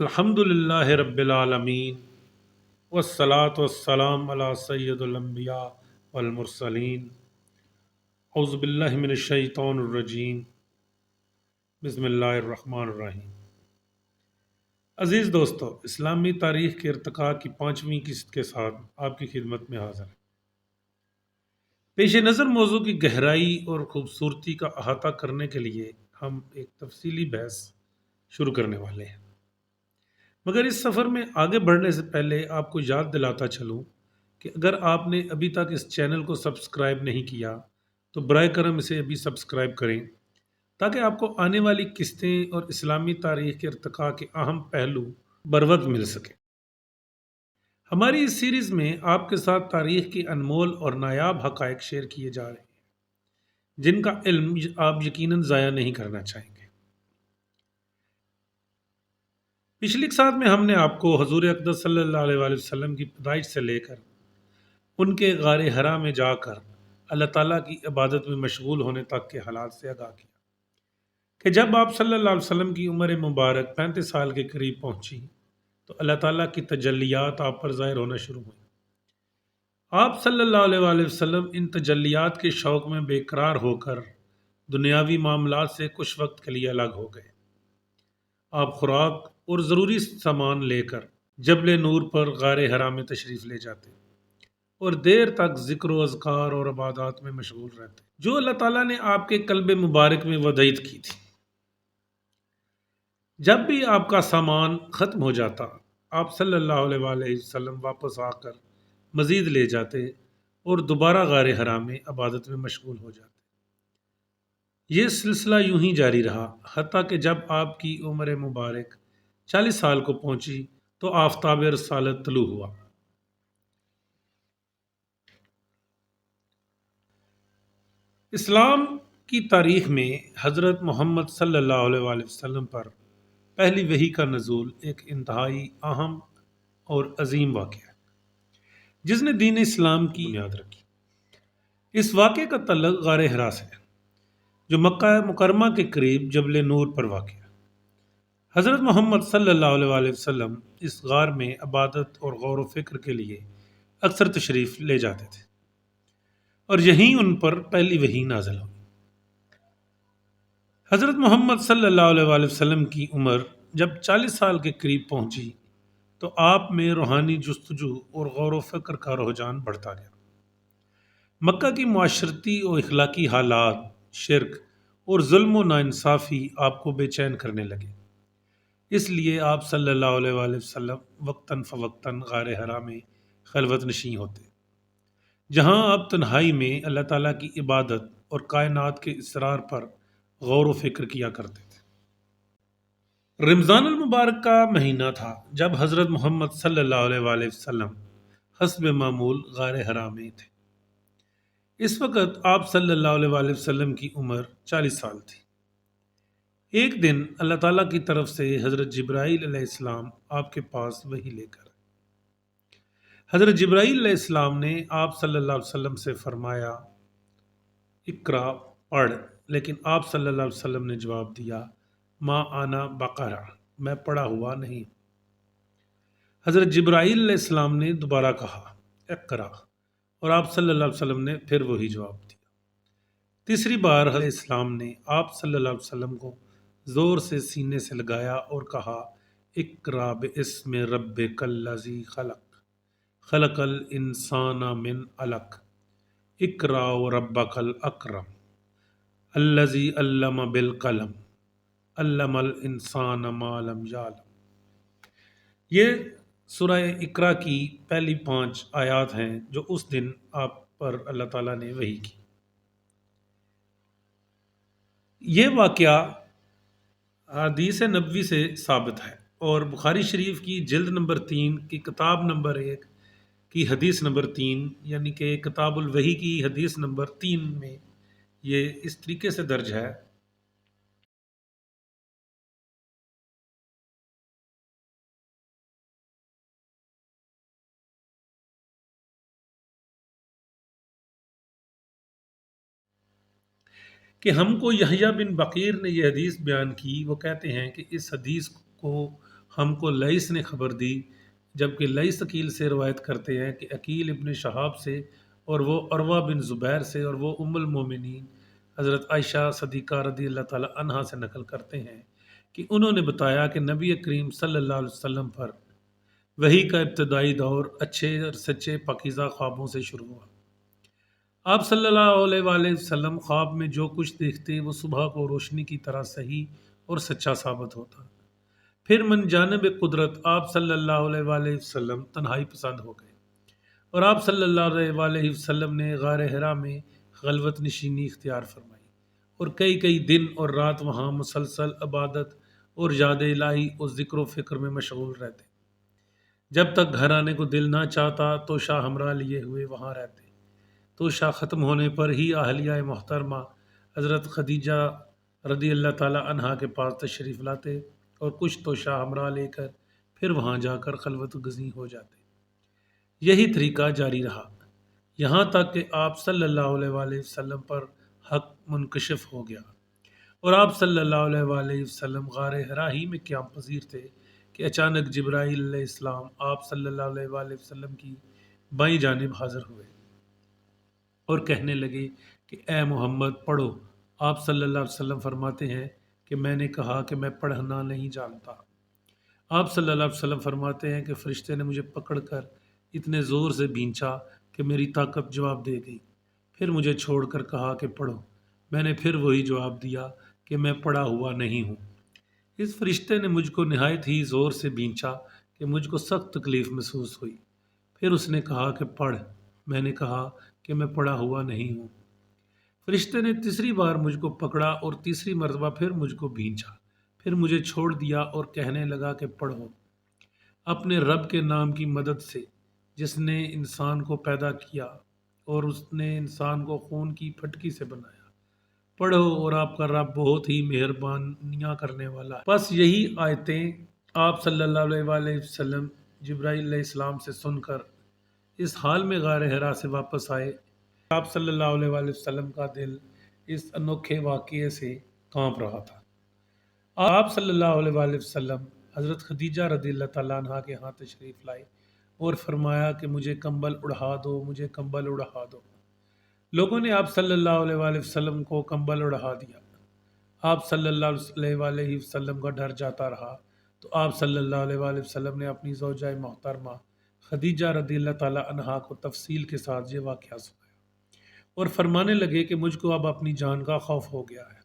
الحمد للہ رب العالمین والصلاة والسلام علی سید الانبیاء والمرسلین اعوذ باللہ من الشیطان الرجیم بسم اللہ الرحمن الرحیم۔ عزیز دوستو، اسلامی تاریخ کے ارتقاء کی 5ویں قسط کے ساتھ آپ کی خدمت میں حاضر ہے۔ پیش نظر موضوع کی گہرائی اور خوبصورتی کا احاطہ کرنے کے لیے ہم ایک تفصیلی بحث شروع کرنے والے ہیں، مگر اس سفر میں آگے بڑھنے سے پہلے آپ کو یاد دلاتا چلوں کہ اگر آپ نے ابھی تک اس چینل کو سبسکرائب نہیں کیا تو برائے کرم اسے ابھی سبسکرائب کریں تاکہ آپ کو آنے والی قسطیں اور اسلامی تاریخ کے ارتقاء کے اہم پہلو بروقت مل سکے۔ ہماری اس سیریز میں آپ کے ساتھ تاریخ کی انمول اور نایاب حقائق شیئر کیے جا رہے ہیں جن کا علم آپ یقیناً ضائع نہیں کرنا چاہیں گے۔ پچھلی ساتھ میں ہم نے آپ کو حضور اقدس صلی اللہ علیہ وآلہ وسلم کی پیدائش سے لے کر ان کے غار حرا میں جا کر اللہ تعالیٰ کی عبادت میں مشغول ہونے تک کے حالات سے آگاہ کیا کہ جب آپ صلی اللہ علیہ وسلم کی عمر مبارک 35 سال کے قریب پہنچی تو اللہ تعالیٰ کی تجلیات آپ پر ظاہر ہونا شروع ہوئی۔ آپ صلی اللہ علیہ وآلہ وسلم ان تجلیات کے شوق میں بے قرار ہو کر دنیاوی معاملات سے کچھ وقت کے لیے الگ ہو گئے۔ آپ خوراک اور ضروری سامان لے کر جبل نور پر غار حرا میں تشریف لے جاتے اور دیر تک ذکر و اذکار اور عبادات میں مشغول رہتے جو اللہ تعالیٰ نے آپ کے قلب مبارک میں وضعیت کی تھی۔ جب بھی آپ کا سامان ختم ہو جاتا آپ صلی اللہ علیہ وآلہ وسلم واپس آ کر مزید لے جاتے اور دوبارہ غار حرا میں عبادت میں مشغول ہو جاتے۔ یہ سلسلہ یوں ہی جاری رہا حتیٰ کہ جب آپ کی عمر مبارک 40 سال کو پہنچی تو آفتاب رسالت طلوع ہوا۔ اسلام کی تاریخ میں حضرت محمد صلی اللہ علیہ وآلہ وسلم پر پہلی وحی کا نزول ایک انتہائی اہم اور عظیم واقعہ ہے جس نے دین اسلام کی بنیاد رکھی۔ اس واقعے کا تعلق غار حرا سے ہے جو مکہ مکرمہ کے قریب جبل نور پر واقع ہے۔ حضرت محمد صلی اللہ علیہ وآلہ وسلم اس غار میں عبادت اور غور و فکر کے لیے اکثر تشریف لے جاتے تھے اور یہیں ان پر پہلی وحی نازل ہوئی۔ حضرت محمد صلی اللہ علیہ وآلہ وسلم کی عمر جب 40 سال کے قریب پہنچی تو آپ میں روحانی جستجو اور غور و فکر کا رجحان بڑھتا گیا۔ مکہ کی معاشرتی اور اخلاقی حالات، شرک اور ظلم و ناانصافی آپ کو بے چین کرنے لگے۔ اس لیے آپ صلی اللہ علیہ وآلہ وسلم وقتاً فوقتاً غار حرا میں خلوت نشین ہوتے جہاں آپ تنہائی میں اللہ تعالیٰ کی عبادت اور کائنات کے اسرار پر غور و فکر کیا کرتے تھے۔ رمضان المبارک کا مہینہ تھا جب حضرت محمد صلی اللہ علیہ وآلہ وسلم حسب معمول غار حرا میں تھے۔ اس وقت آپ صلی اللہ علیہ وآلہ وسلم کی عمر 40 سال تھی۔ ایک دن اللہ تعالیٰ کی طرف سے حضرت جبرائیل علیہ السلام آپ کے پاس وحی لے کر حضرت جبرائیل علیہ السلام نے آپ صلی اللہ علیہ وسلم سے فرمایا اقرا پڑھ، لیکن آپ صلی اللہ علیہ وسلم نے جواب دیا ما انا بقرہ، میں پڑھا ہوا نہیں۔ حضرت جبرائیل علیہ السلام نے دوبارہ کہا اقرا اور آپ صلی اللہ علیہ وسلم نے پھر وہی جواب دیا۔ تیسری بار حضرت السلام نے آپ صلی اللہ علیہ وسلم کو زور سے سینے سے لگایا اور کہا اقرا باسم ربک الذی خلق خلق الانسان من علق اقرا وربک الاکرم الذی علم بالقلم علم الانسان ما لم یعلم۔ یہ سورہ اقرا کی پہلی 5 آیات ہیں جو اس دن آپ پر اللہ تعالیٰ نے وحی کی۔ یہ واقعہ حدیث نبوی سے ثابت ہے اور بخاری شریف کی جلد نمبر 3 کی کتاب نمبر 1 کی حدیث نمبر 3 یعنی کہ کتاب الوحی کی حدیث نمبر 3 میں یہ اس طریقے سے درج ہے کہ ہم کو یحییٰ بن بقیر نے یہ حدیث بیان کی۔ وہ کہتے ہیں کہ اس حدیث کو ہم کو لئیس نے خبر دی، جبکہ لئیس عقیل سے روایت کرتے ہیں کہ عقیل ابن شہاب سے، اور وہ عروہ بن زبیر سے، اور وہ ام المومنین حضرت عائشہ صدیقہ رضی اللہ تعالی عنہا سے نقل کرتے ہیں کہ انہوں نے بتایا کہ نبی کریم صلی اللہ علیہ وسلم پر وحی کا ابتدائی دور اچھے اور سچے پاکیزہ خوابوں سے شروع ہوا۔ آپ صلی اللہ علیہ وآلہ وسلم خواب میں جو کچھ دیکھتے وہ صبح کو روشنی کی طرح صحیح اور سچا ثابت ہوتا۔ پھر من جانب قدرت آپ صلی اللہ علیہ وآلہ وسلم تنہائی پسند ہو گئے، اور آپ صلی اللہ علیہ وآلہ وسلم نے غار حرا میں خلوت نشینی اختیار فرمائی، اور کئی کئی دن اور رات وہاں مسلسل عبادت اور یاد الہی اور ذکر و فکر میں مشغول رہتے۔ جب تک گھر آنے کو دل نہ چاہتا تو شاہ ہمراہ لیے ہوئے وہاں رہتے۔ تو شاہ ختم ہونے پر ہی اہلیہ محترمہ حضرت خدیجہ رضی اللہ تعالی عنہا کے پاس تشریف لاتے، اور کچھ تو شاہ ہمراہ لے کر پھر وہاں جا کر خلوت گزیں ہو جاتے۔ یہی طریقہ جاری رہا یہاں تک کہ آپ صلی اللہ علیہ وآلہ وسلم پر حق منکشف ہو گیا، اور آپ صلی اللہ علیہ وآلہ وسلم غار حرا ہی میں قیام پذیر تھے کہ اچانک جبرائیل علیہ السلام آپ صلی اللہ علیہ وآلہ وسلم کی بائیں جانب حاضر ہوئے اور کہنے لگے کہ اے محمد پڑھو۔ آپ صلی اللہ علیہ وسلم فرماتے ہیں کہ میں نے کہا کہ میں پڑھنا نہیں جانتا۔ آپ صلی اللہ علیہ وسلم فرماتے ہیں کہ فرشتے نے مجھے پکڑ کر اتنے زور سے بھینچا کہ میری طاقت جواب دے گئی، پھر مجھے چھوڑ کر کہا کہ پڑھو۔ میں نے پھر وہی جواب دیا کہ میں پڑھا ہوا نہیں ہوں۔ اس فرشتے نے مجھ کو نہایت ہی زور سے بھینچا کہ مجھ کو سخت تکلیف محسوس ہوئی، پھر اس نے کہا کہ پڑھ۔ میں نے کہا کہ میں پڑھا ہوا نہیں ہوں۔ فرشتے نے تیسری بار مجھ کو پکڑا اور تیسری مرتبہ پھر مجھ کو بھینچا، پھر مجھے چھوڑ دیا اور کہنے لگا کہ پڑھو۔ اپنے رب کے نام کی مدد سے جس نے انسان کو پیدا کیا اور اس نے انسان کو خون کی پھٹکی سے بنایا، پڑھو اور آپ کا رب بہت ہی مہربانیاں کرنے والا ہے۔ بس یہی آیتیں آپ صلی اللہ علیہ وآلہ وسلم جبرائیل علیہ السلام سے سن کر اس حال میں غار حرا سے واپس آئے۔ آپ صلی اللہ علیہ وآلہ وسلم کا دل اس انوکھے واقعے سے کانپ رہا تھا۔ آپ صلی اللہ علیہ وآلہ وسلم حضرت خدیجہ رضی اللہ تعالیٰ عنہا کے ہاں تشریف لائے اور فرمایا کہ مجھے کمبل اڑھا دو، مجھے کمبل اڑھا دو۔ لوگوں نے آپ صلی اللہ علیہ وآلہ وسلم کو کمبل اڑھا دیا۔ آپ صلی اللہ علیہ وآلہ وسلم کا ڈر جاتا رہا تو آپ صلی اللہ علیہ وآلہ وسلم نے اپنی زوجہ محترمہ خدیجہ رضی اللہ تعالیٰ عنہا کو تفصیل کے ساتھ یہ واقعہ سنایا اور فرمانے لگے کہ مجھ کو اب اپنی جان کا خوف ہو گیا ہے۔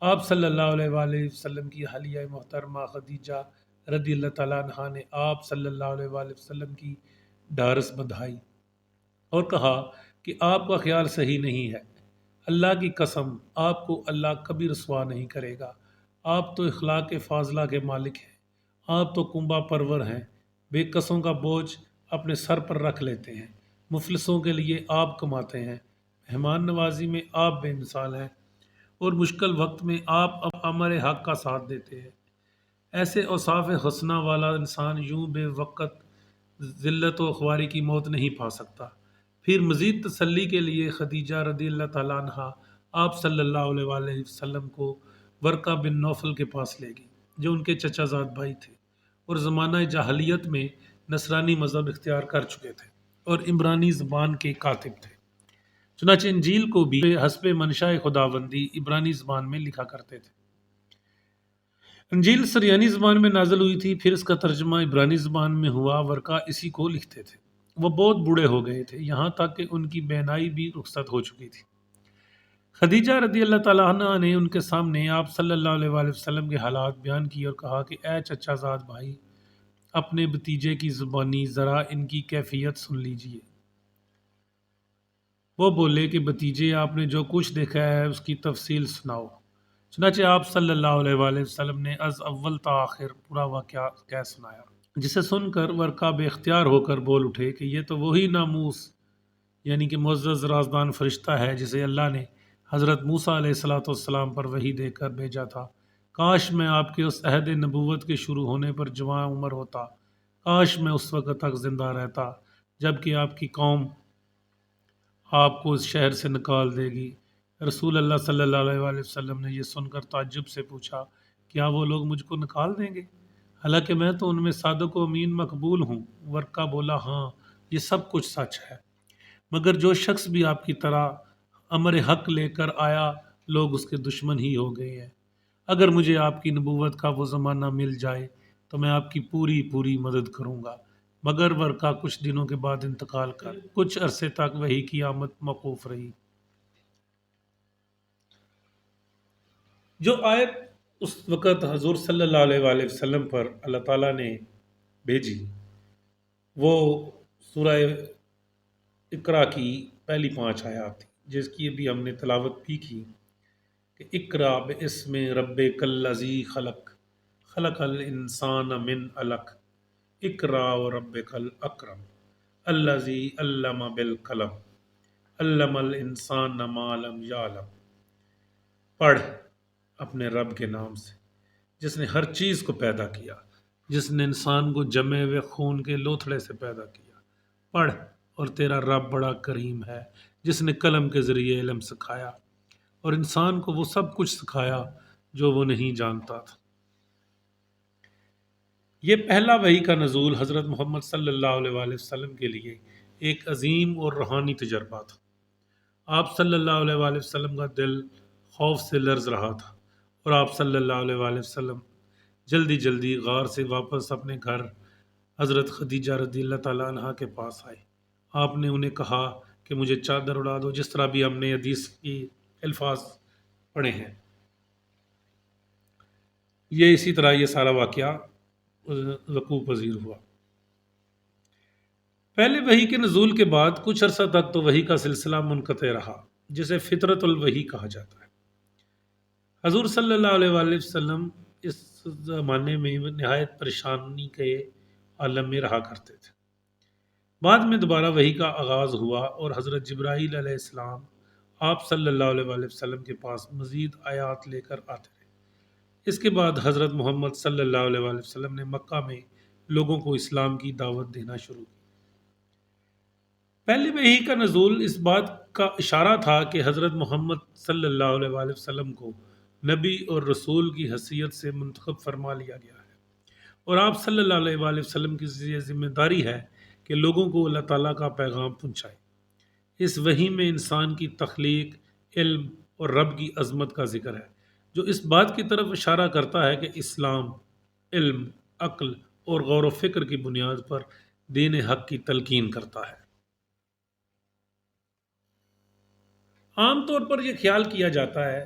آپ صلی اللہ علیہ وآلہ وسلم کی اہلیہ محترمہ خدیجہ رضی اللہ تعالیٰ عنہا نے آپ صلی اللہ علیہ وآلہ وسلم کی ڈھارس بندھائی اور کہا کہ آپ کا خیال صحیح نہیں ہے، اللہ کی قسم آپ کو اللہ کبھی رسوا نہیں کرے گا۔ آپ تو اخلاق فاضلہ کے مالک ہیں، آپ تو کنبہ پرور ہیں، بے کسوں کا بوجھ اپنے سر پر رکھ لیتے ہیں، مفلسوں کے لیے آپ کماتے ہیں، مہمان نوازی میں آپ بے مثال ہیں، اور مشکل وقت میں آپ امر حق کا ساتھ دیتے ہیں۔ ایسے اوصاف حسنہ والا انسان یوں بے وقت ذلت و خواری کی موت نہیں پا سکتا۔ پھر مزید تسلی کے لیے خدیجہ رضی اللہ تعالیٰ عنہا آپ صلی اللہ علیہ وآلہ وسلم کو ورقہ بن نوفل کے پاس لے گئی، جو ان کے چچا زاد بھائی تھے اور زمانہ جاہلیت میں نصرانی مذہب اختیار کر چکے تھے اور عبرانی زبان کے کاتب تھے۔ چنانچہ انجیل کو بھی حسب منشاء خداوندی عبرانی زبان میں لکھا کرتے تھے۔ انجیل سریانی زبان میں نازل ہوئی تھی، پھر اس کا ترجمہ عبرانی زبان میں ہوا۔ ورقہ اسی کو لکھتے تھے۔ وہ بہت بوڑھے ہو گئے تھے، یہاں تک کہ ان کی بینائی بھی رخصت ہو چکی تھی۔ خدیجہ رضی اللہ تعالیٰ عنہ نے ان کے سامنے آپ صلی اللہ علیہ وآلہ وسلم کے حالات بیان کی اور کہا کہ اے چچا زاد بھائی، اپنے بھتیجے کی زبانی ذرا ان کی کیفیت سن لیجئے۔ وہ بولے کہ بھتیجے، آپ نے جو کچھ دیکھا ہے اس کی تفصیل سناؤ۔ چنانچہ آپ صلی اللہ علیہ وآلہ وسلم نے از اول تا آخر پورا واقعہ کہہ سنایا، جسے سن کر ورقہ بے اختیار ہو کر بول اٹھے کہ یہ تو وہی ناموس یعنی کہ معزز رازدان فرشتہ ہے جسے اللہ نے حضرت موسیٰ علیہ السلام پر وحی دے کر بھیجا تھا۔ کاش میں آپ کے اس عہد نبوت کے شروع ہونے پر جوان عمر ہوتا، کاش میں اس وقت تک زندہ رہتا جب کہ آپ کی قوم آپ کو اس شہر سے نکال دے گی۔ رسول اللہ صلی اللہ علیہ وآلہ وسلم نے یہ سن کر تعجب سے پوچھا، کیا وہ لوگ مجھ کو نکال دیں گے؟ حالانکہ میں تو ان میں صادق و امین مقبول ہوں۔ ورقہ بولا ہاں یہ سب کچھ سچ ہے، مگر جو شخص بھی آپ کی طرح امر حق لے کر آیا لوگ اس کے دشمن ہی ہو گئے ہیں۔ اگر مجھے آپ کی نبوت کا وہ زمانہ مل جائے تو میں آپ کی پوری پوری مدد کروں گا۔ مگر ورقہ کچھ دنوں کے بعد انتقال کر کچھ عرصے تک وحی کی آمد موقوف رہی۔ جو آیت اس وقت حضور صلی اللہ علیہ وآلہ وسلم پر اللہ تعالیٰ نے بھیجی وہ سورہ اقرا کی پہلی 5 آیات تھی، جس کی ابھی ہم نے تلاوت بھی کی کہ اقرا باسم ربک الذی خلق خلق الانسان من علق اقرا وربک الاکرم الذی علم بالقلم علم الانسان ما لم یعلم۔ پڑھ اپنے رب کے نام سے جس نے ہر چیز کو پیدا کیا، جس نے انسان کو جمے ہوئے خون کے لوتھڑے سے پیدا کیا۔ پڑھ اور تیرا رب بڑا کریم ہے جس نے قلم کے ذریعے علم سکھایا اور انسان کو وہ سب کچھ سکھایا جو وہ نہیں جانتا تھا۔ یہ پہلا وحی کا نزول حضرت محمد صلی اللہ علیہ وآلہ وسلم کے لیے ایک عظیم اور روحانی تجربہ تھا۔ آپ صلی اللہ علیہ وآلہ وسلم کا دل خوف سے لرز رہا تھا اور آپ صلی اللہ علیہ وآلہ وسلم جلدی جلدی غار سے واپس اپنے گھر حضرت خدیجہ رضی اللہ تعالیٰ عنہا کے پاس آئے۔ آپ نے انہیں کہا کہ مجھے چادر اڑا دو، جس طرح بھی ہم نے حدیث کی الفاظ پڑھے ہیں۔ یہ اسی طرح یہ سارا واقعہ وقوع پذیر ہوا۔ پہلے وحی کے نزول کے بعد کچھ عرصہ تک تو وحی کا سلسلہ منقطع رہا، جسے فطرت الوحی کہا جاتا ہے۔ حضور صلی اللہ علیہ وآلہ وسلم اس زمانے میں نہایت پریشانی کے عالم میں رہا کرتے تھے۔ بعد میں دوبارہ وحی کا آغاز ہوا اور حضرت جبرائیل علیہ السلام آپ صلی اللہ علیہ وآلہ وسلم کے پاس مزید آیات لے کر آتے رہے۔ اس کے بعد حضرت محمد صلی اللہ علیہ وآلہ وسلم نے مکہ میں لوگوں کو اسلام کی دعوت دینا شروع کی۔ پہلے وحی کا نزول اس بات کا اشارہ تھا کہ حضرت محمد صلی اللہ علیہ وآلہ وسلم کو نبی اور رسول کی حیثیت سے منتخب فرما لیا گیا ہے، اور آپ صلی اللہ علیہ وآلہ وسلم کی یہ ذمہ داری ہے کہ لوگوں کو اللہ تعالیٰ کا پیغام پہنچائے۔ اس وحی میں انسان کی تخلیق، علم اور رب کی عظمت کا ذکر ہے، جو اس بات کی طرف اشارہ کرتا ہے کہ اسلام علم، عقل اور غور و فکر کی بنیاد پر دین حق کی تلقین کرتا ہے۔ عام طور پر یہ خیال کیا جاتا ہے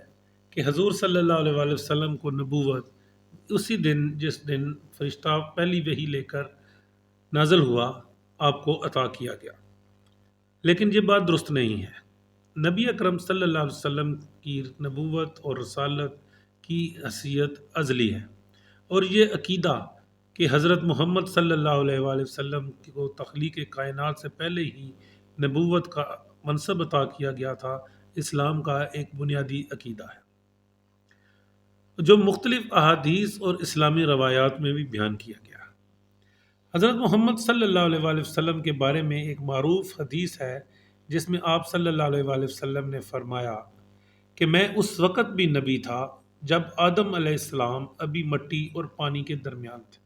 کہ حضور صلی اللہ علیہ وآلہ وسلم کو نبوت اسی دن جس دن فرشتہ پہلی وحی لے کر نازل ہوا آپ کو عطا کیا گیا، لیکن یہ بات درست نہیں ہے۔ نبی اکرم صلی اللہ علیہ وسلم کی نبوت اور رسالت کی حیثیت ازلی ہے، اور یہ عقیدہ کہ حضرت محمد صلی اللہ علیہ وآلہ وسلم کو تخلیق کائنات سے پہلے ہی نبوت کا منصب عطا کیا گیا تھا، اسلام کا ایک بنیادی عقیدہ ہے جو مختلف احادیث اور اسلامی روایات میں بھی بیان کیا گیا ہے۔ حضرت محمد صلی اللہ علیہ وآلہ وسلم کے بارے میں ایک معروف حدیث ہے جس میں آپ صلی اللہ علیہ وآلہ وسلم نے فرمایا کہ میں اس وقت بھی نبی تھا جب آدم علیہ السلام ابھی مٹی اور پانی کے درمیان تھے۔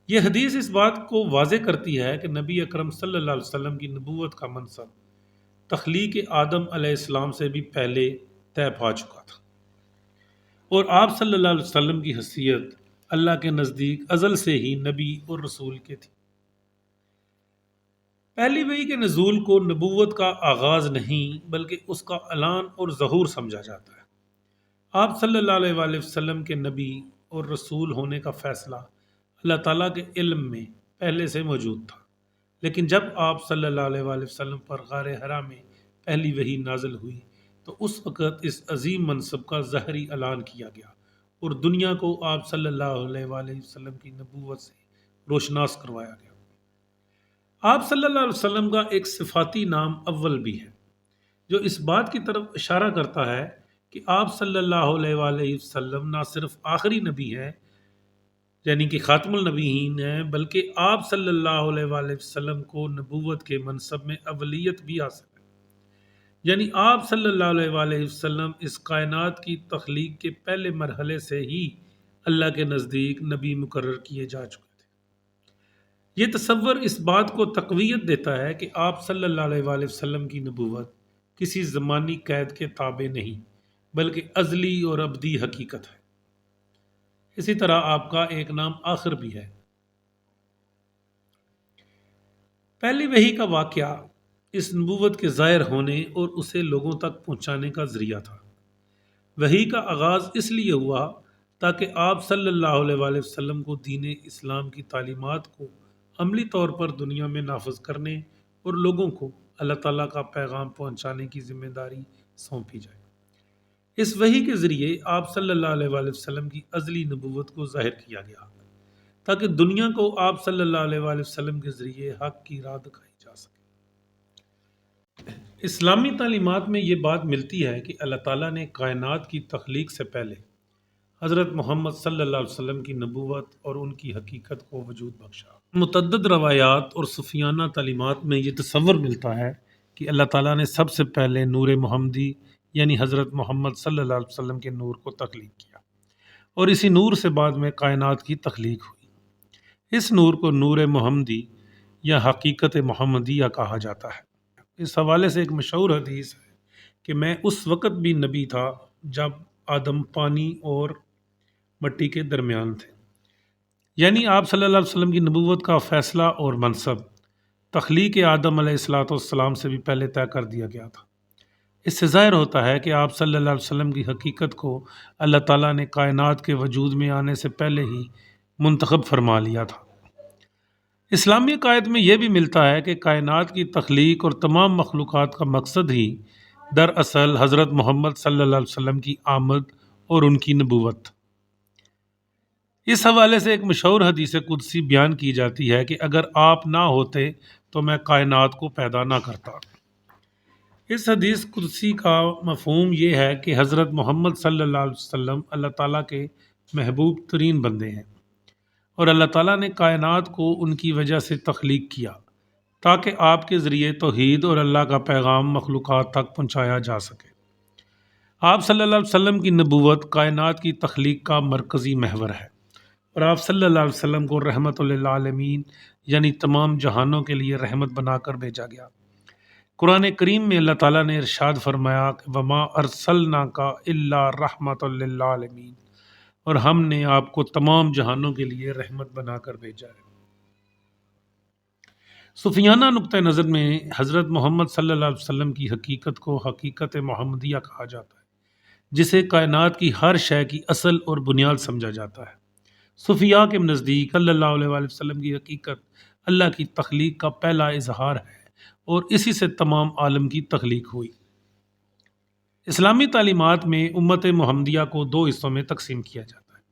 یہ حدیث اس بات کو واضح کرتی ہے کہ نبی اکرم صلی اللہ علیہ وسلم کی نبوت کا منصب تخلیق آدم علیہ السلام سے بھی پہلے طے پا چکا تھا، اور آپ صلی اللہ علیہ وسلم کی حیثیت اللہ کے نزدیک ازل سے ہی نبی اور رسول کے تھی۔ پہلی وحی کے نزول کو نبوت کا آغاز نہیں بلکہ اس کا اعلان اور ظہور سمجھا جاتا ہے۔ آپ صلی اللہ علیہ وآلہ وسلم کے نبی اور رسول ہونے کا فیصلہ اللہ تعالیٰ کے علم میں پہلے سے موجود تھا، لیکن جب آپ صلی اللہ علیہ وآلہ وسلم پر غار حرا میں پہلی وحی نازل ہوئی تو اس وقت اس عظیم منصب کا ظاہری اعلان کیا گیا اور دنیا کو آپ صلی اللہ علیہ وآلہ وسلم کی نبوت سے روشناس کروایا گیا۔ آپ صلی اللہ علیہ وسلم کا ایک صفاتی نام اول بھی ہے جو اس بات کی طرف اشارہ کرتا ہے کہ آپ صلی اللہ علیہ وآلہ وسلم نہ صرف آخری نبی ہیں یعنی کہ خاتم النبیین ہیں، بلکہ آپ صلی اللہ علیہ وآلہ وسلم کو نبوت کے منصب میں اولیت بھی حاصل ہے، یعنی آپ صلی اللہ علیہ وآلہ وسلم اس کائنات کی تخلیق کے پہلے مرحلے سے ہی اللہ کے نزدیک نبی مقرر کیے جا چکے تھے۔ یہ تصور اس بات کو تقویت دیتا ہے کہ آپ صلی اللہ علیہ وآلہ وسلم کی نبوت کسی زمانی قید کے تابع نہیں بلکہ ازلی اور ابدی حقیقت ہے۔ اسی طرح آپ کا ایک نام آخر بھی ہے۔ پہلی وحی کا واقعہ اس نبوت کے ظاہر ہونے اور اسے لوگوں تک پہنچانے کا ذریعہ تھا۔ وحی کا آغاز اس لیے ہوا تاکہ آپ صلی اللہ علیہ وآلہ وسلم کو دین اسلام کی تعلیمات کو عملی طور پر دنیا میں نافذ کرنے اور لوگوں کو اللہ تعالیٰ کا پیغام پہنچانے کی ذمہ داری سونپی جائے۔ اس وحی کے ذریعے آپ صلی اللہ علیہ وآلہ وسلم کی ازلی نبوت کو ظاہر کیا گیا تاکہ دنیا کو آپ صلی اللہ علیہ وآلہ وسلم کے ذریعے حق کی راہ دکھائی جا سکے۔ اسلامی تعلیمات میں یہ بات ملتی ہے کہ اللہ تعالیٰ نے کائنات کی تخلیق سے پہلے حضرت محمد صلی اللہ علیہ وسلم کی نبوت اور ان کی حقیقت کو وجود بخشا۔ متعدد روایات اور صوفیانہ تعلیمات میں یہ تصور ملتا ہے کہ اللہ تعالیٰ نے سب سے پہلے نور محمدی یعنی حضرت محمد صلی اللہ علیہ وسلم کے نور کو تخلیق کیا اور اسی نور سے بعد میں کائنات کی تخلیق ہوئی۔ اس نور کو نور محمدی یا حقیقت محمدیہ کہا جاتا ہے۔ اس حوالے سے ایک مشہور حدیث ہے کہ میں اس وقت بھی نبی تھا جب آدم پانی اور مٹی کے درمیان تھے، یعنی آپ صلی اللہ علیہ وسلم کی نبوت کا فیصلہ اور منصب تخلیق آدم علیہ الصلاۃ والسلام سے بھی پہلے طے کر دیا گیا تھا۔ اس سے ظاہر ہوتا ہے کہ آپ صلی اللہ علیہ وسلم کی حقیقت کو اللہ تعالیٰ نے کائنات کے وجود میں آنے سے پہلے ہی منتخب فرما لیا تھا۔ اسلامی عقائد میں یہ بھی ملتا ہے کہ کائنات کی تخلیق اور تمام مخلوقات کا مقصد ہی دراصل حضرت محمد صلی اللہ علیہ وسلم کی آمد اور ان کی نبوت۔ اس حوالے سے ایک مشہور حدیث قدسی بیان کی جاتی ہے کہ اگر آپ نہ ہوتے تو میں کائنات کو پیدا نہ کرتا۔ اس حدیث قدسی کا مفہوم یہ ہے کہ حضرت محمد صلی اللہ علیہ وسلم اللہ تعالیٰ کے محبوب ترین بندے ہیں اور اللہ تعالیٰ نے کائنات کو ان کی وجہ سے تخلیق کیا تاکہ آپ کے ذریعے توحید اور اللہ کا پیغام مخلوقات تک پہنچایا جا سکے۔ آپ صلی اللہ علیہ وسلم کی نبوت کائنات کی تخلیق کا مرکزی محور ہے اور آپ صلی اللہ علیہ وسلم کو رحمت للعالمین یعنی تمام جہانوں کے لیے رحمت بنا کر بھیجا گیا۔ قرآن کریم میں اللہ تعالیٰ نے ارشاد فرمایا کہ وما ارسلناک الا رحمت للعالمین، اور ہم نے آپ کو تمام جہانوں کے لیے رحمت بنا کر بھیجا ہے۔ صوفیانہ نقطہ نظر میں حضرت محمد صلی اللہ علیہ وسلم کی حقیقت کو حقیقت محمدیہ کہا جاتا ہے، جسے کائنات کی ہر شے کی اصل اور بنیاد سمجھا جاتا ہے۔ صوفیاء کے نزدیک صلی اللہ علیہ وآلہ وسلم کی حقیقت اللہ کی تخلیق کا پہلا اظہار ہے اور اسی سے تمام عالم کی تخلیق ہوئی۔ اسلامی تعلیمات میں امت محمدیہ کو دو حصوں میں تقسیم کیا جاتا ہے،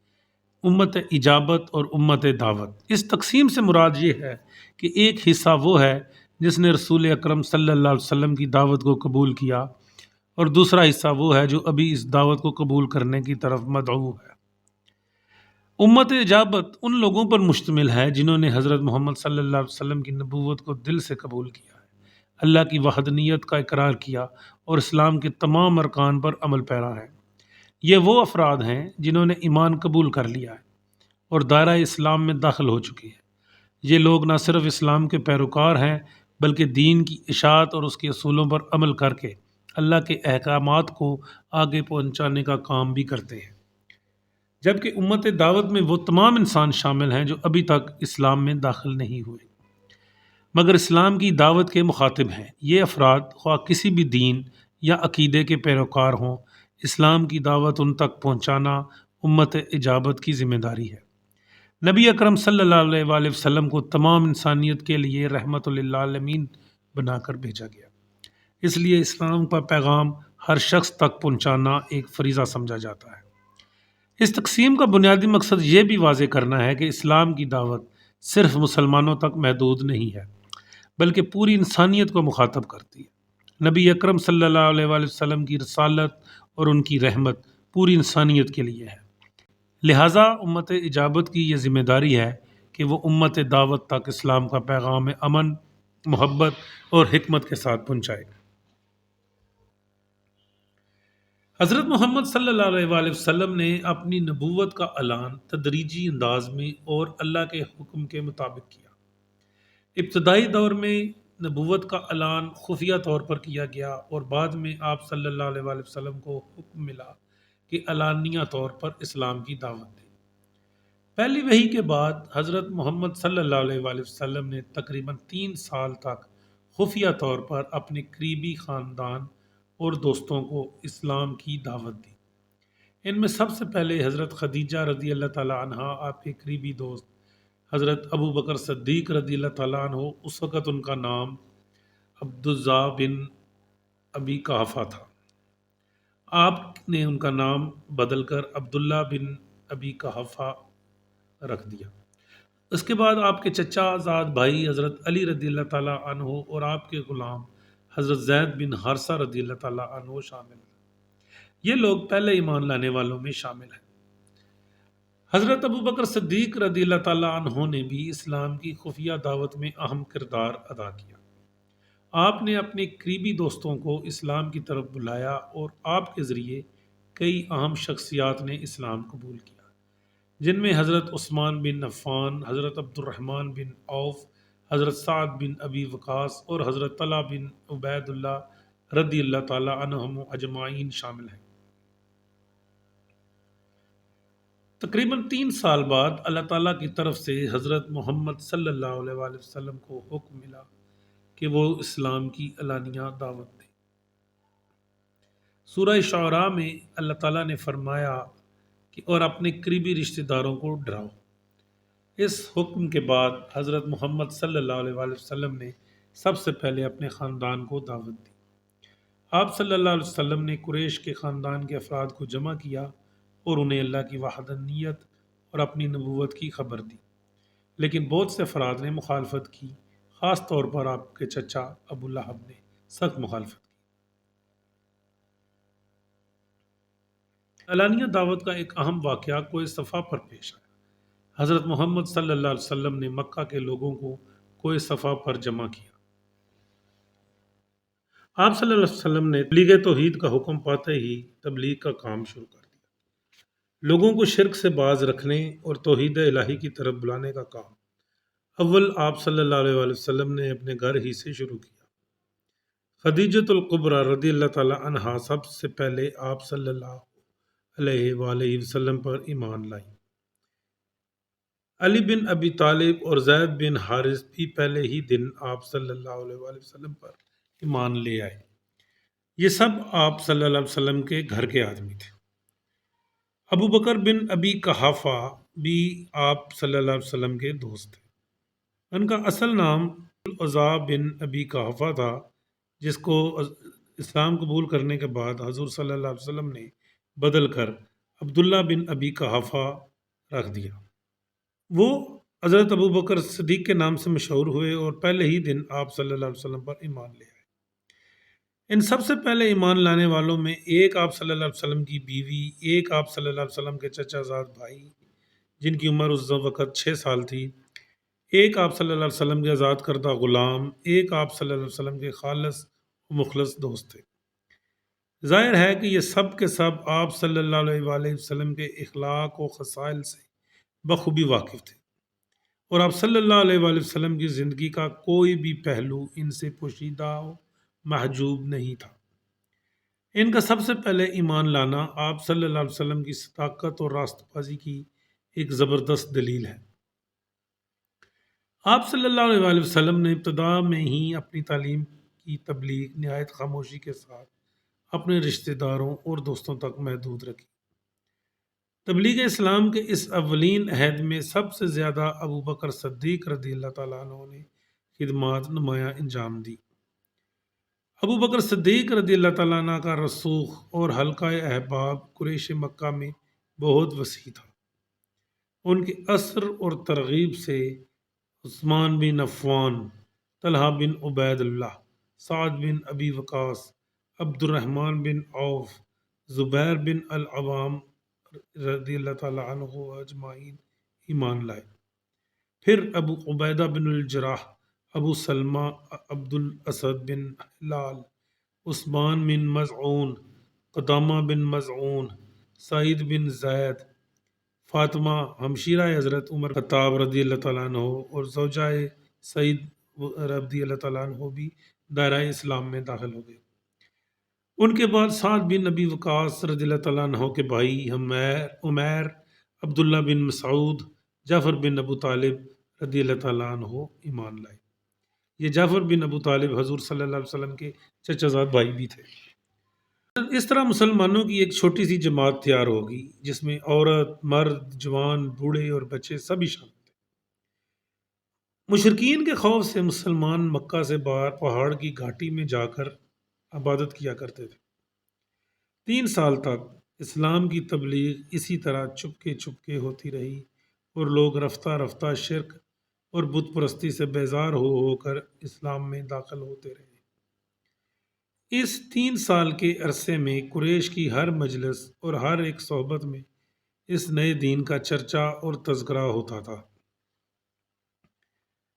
امت اجابت اور امت دعوت۔ اس تقسیم سے مراد یہ ہے کہ ایک حصہ وہ ہے جس نے رسول اکرم صلی اللہ علیہ وسلم کی دعوت کو قبول کیا اور دوسرا حصہ وہ ہے جو ابھی اس دعوت کو قبول کرنے کی طرف مدعو ہے۔ امت اجابت ان لوگوں پر مشتمل ہے جنہوں نے حضرت محمد صلی اللہ علیہ وسلم کی نبوت کو دل سے قبول کیا ہے، اللہ کی وحدانیت کا اقرار کیا اور اسلام کے تمام ارکان پر عمل پیرا ہے۔ یہ وہ افراد ہیں جنہوں نے ایمان قبول کر لیا ہے اور دائرہ اسلام میں داخل ہو چکے ہیں۔ یہ لوگ نہ صرف اسلام کے پیروکار ہیں بلکہ دین کی اشاعت اور اس کے اصولوں پر عمل کر کے اللہ کے احکامات کو آگے پہنچانے کا کام بھی کرتے ہیں، جبکہ امت دعوت میں وہ تمام انسان شامل ہیں جو ابھی تک اسلام میں داخل نہیں ہوئے مگر اسلام کی دعوت کے مخاطب ہیں۔ یہ افراد خواہ کسی بھی دین یا عقیدے کے پیروکار ہوں، اسلام کی دعوت ان تک پہنچانا امت اجابت کی ذمہ داری ہے۔ نبی اکرم صلی اللہ علیہ وآلہ وسلم کو تمام انسانیت کے لیے رحمت للعالمین بنا کر بھیجا گیا، اس لیے اسلام کا پیغام ہر شخص تک پہنچانا ایک فریضہ سمجھا جاتا ہے۔ اس تقسیم کا بنیادی مقصد یہ بھی واضح کرنا ہے کہ اسلام کی دعوت صرف مسلمانوں تک محدود نہیں ہے بلکہ پوری انسانیت کو مخاطب کرتی ہے۔ نبی اکرم صلی اللہ علیہ وآلہ وسلم کی رسالت اور ان کی رحمت پوری انسانیت کے لیے ہے، لہٰذا امت اجابت کی یہ ذمہ داری ہے کہ وہ امت دعوت تک اسلام کا پیغام امن، محبت اور حکمت کے ساتھ پہنچائے۔ حضرت محمد صلی اللہ علیہ وآلہ وسلم نے اپنی نبوت کا اعلان تدریجی انداز میں اور اللہ کے حکم کے مطابق کیا۔ ابتدائی دور میں نبوت کا اعلان خفیہ طور پر کیا گیا اور بعد میں آپ صلی اللہ علیہ وآلہ وسلم کو حکم ملا کہ علانیہ طور پر اسلام کی دعوت دیں۔ پہلی وحی کے بعد حضرت محمد صلی اللہ علیہ وآلہ وسلم نے تقریباً 3 سال تک خفیہ طور پر اپنے قریبی خاندان اور دوستوں کو اسلام کی دعوت دی۔ ان میں سب سے پہلے حضرت خدیجہ رضی اللہ تعالیٰ عنہا، آپ کے قریبی دوست حضرت ابو بکر صدیق رضی اللہ تعالیٰ عنہ، اس وقت ان کا نام عبدالضا بن ابی قحافہ تھا۔ آپ نے ان کا نام بدل کر عبداللہ بن ابی قحافہ رکھ دیا۔ اس کے بعد آپ کے چچا زاد بھائی حضرت علی رضی اللہ تعالیٰ عنہ اور آپ کے غلام حضرت زید بن حارثہ رضی اللہ تعالیٰ عنہ شامل ہیں۔ یہ لوگ پہلے ایمان لانے والوں میں شامل ہیں۔ حضرت ابو بکر صدیق رضی اللہ تعالیٰ عنہ نے بھی اسلام کی خفیہ دعوت میں اہم کردار ادا کیا۔ آپ نے اپنے قریبی دوستوں کو اسلام کی طرف بلایا اور آپ کے ذریعے کئی اہم شخصیات نے اسلام قبول کیا، جن میں حضرت عثمان بن عفان، حضرت عبد الرحمن بن عوف، حضرت سعد بن ابی وقاص اور حضرت طلحہ بن عبید اللہ رضی اللہ تعالیٰ عنہم اجمعین شامل ہیں۔ تقریباً 3 سال بعد اللہ تعالیٰ کی طرف سے حضرت محمد صلی اللہ علیہ وآلہ وسلم کو حکم ملا کہ وہ اسلام کی علانیہ دعوت دیں۔ سورہ شعراء میں اللہ تعالیٰ نے فرمایا کہ اور اپنے قریبی رشتہ داروں کو ڈراؤ۔ اس حکم کے بعد حضرت محمد صلی اللہ علیہ وآلہ وسلم نے سب سے پہلے اپنے خاندان کو دعوت دی۔ آپ صلی اللہ علیہ وسلم نے قریش کے خاندان کے افراد کو جمع کیا اور انہیں اللہ کی وحدانیت اور اپنی نبوت کی خبر دی، لیکن بہت سے افراد نے مخالفت کی، خاص طور پر آپ کے چچا ابو لہب نے سخت مخالفت کی۔ علانیہ دعوت کا ایک اہم واقعہ کوہ صفا پر پیش آیا۔ حضرت محمد صلی اللہ علیہ وسلم نے مکہ کے لوگوں کو کوہ صفا پر جمع کیا۔ آپ صلی اللہ علیہ وسلم نے تبلیغ توحید کا حکم پاتے ہی تبلیغ کا کام شروع کر دیا، لوگوں کو شرک سے باز رکھنے اور توحید الہی کی طرف بلانے کا کام اول آپ صلی اللہ علیہ وآلہ وسلم نے اپنے گھر ہی سے شروع کیا۔ خدیجۃ الکبریٰ رضی اللہ تعالیٰ عنہا سب سے پہلے آپ صلی اللہ علیہ وآلہ وسلم پر ایمان لائی۔ علی بن ابی طالب اور زید بن حارث بھی پہلے ہی دن آپ صلی اللہ علیہ وآلہ وسلم پر ایمان لے آئے۔ یہ سب آپ صلی اللہ علیہ وسلم کے گھر کے آدمی تھے۔ ابو بکر بن ابی قحافہ بھی آپ صلی اللہ علیہ وسلم کے دوست تھے۔ ان کا اصل نام عزا بن ابی قحافہ تھا، جس کو اسلام قبول کرنے کے بعد حضور صلی اللہ علیہ وسلم نے بدل کر عبداللہ بن ابی قحافہ رکھ دیا۔ وہ حضرت ابو بکر صدیق کے نام سے مشہور ہوئے اور پہلے ہی دن آپ صلی اللہ علیہ وسلم پر ایمان لے آئے۔ ان سب سے پہلے ایمان لانے والوں میں ایک آپ صلی اللہ علیہ وسلم کی بیوی، ایک آپ صلی اللہ علیہ وسلم کے چچا زاد بھائی جن کی عمر اس وقت 6 سال تھی، ایک آپ صلی اللہ علیہ وسلم کے آزاد کردہ غلام، ایک آپ صلی اللہ علیہ وسلم کے خالص و مخلص دوست تھے۔ ظاہر ہے کہ یہ سب کے سب آپ صلی اللہ علیہ وآلہ وسلم کے اخلاق و خصائل سے بخوبی واقف تھے، اور آپ صلی اللہ علیہ وآلہ وسلم کی زندگی کا کوئی بھی پہلو ان سے پوشیدہ و محجوب نہیں تھا۔ ان کا سب سے پہلے ایمان لانا آپ صلی اللہ علیہ وسلم کی صداقت اور راست بازی کی ایک زبردست دلیل ہے۔ آپ صلی اللہ علیہ وآلہ وسلم نے ابتدا میں ہی اپنی تعلیم کی تبلیغ نہایت خاموشی کے ساتھ اپنے رشتہ داروں اور دوستوں تک محدود رکھی۔ تبلیغ اسلام کے اس اولین عہد میں سب سے زیادہ ابو بکر صدیق رضی اللہ تعالیٰ عنہ نے خدمات نمایاں انجام دی۔ ابو بکر صدیق رضی اللہ تعالیٰ عنہ کا رسوخ اور حلقہ احباب قریش مکہ میں بہت وسیع تھا۔ ان کے اثر اور ترغیب سے عثمان بن عفان، طلحہ بن عبید اللہ، سعد بن ابی وقاص، عبد الرحمن بن عوف، زبیر بن العوام رضی اللہ تعالیٰ عنہ اجمعین ایمان لائے۔ پھر ابو عبیدہ بن الجراح، ابو سلمہ، عبد الاسد بن ہلال، عثمان بن مظعون، قدامہ بن مزعون، سعید بن زید، فاطمہ ہمشیرہ حضرت عمر خطاب رضی اللہ تعالیٰ عنہ اور زوجہ سعید رضی اللہ تعالیٰ عنہ بھی دائرہ اسلام میں داخل ہو گئے۔ ان کے بعد سعد بن نبی وقاص رضی اللہ تعالیٰ عنہ کے بھائی عمیر، عبداللہ بن مسعود، جعفر بن ابو طالب رضی اللہ تعالیٰ عنہ ایمان لائے۔ یہ جعفر بن ابو طالب حضور صلی اللہ علیہ وسلم کے چچا زاد بھائی بھی تھے۔ اس طرح مسلمانوں کی ایک چھوٹی سی جماعت تیار ہوگی جس میں عورت، مرد، جوان، بوڑھے اور بچے سبھی شامل تھے۔ مشرکین کے خوف سے مسلمان مکہ سے باہر پہاڑ کی گھاٹی میں جا کر عبادت کیا کرتے تھے۔ 3 سال تک اسلام کی تبلیغ اسی طرح چپکے ہوتی رہی اور لوگ رفتہ رفتہ شرک اور بت پرستی سے بیزار ہو کر اسلام میں داخل ہوتے رہے۔ اس 3 سال کے عرصے میں قریش کی ہر مجلس اور ہر ایک صحبت میں اس نئے دین کا چرچا اور تذکرہ ہوتا تھا۔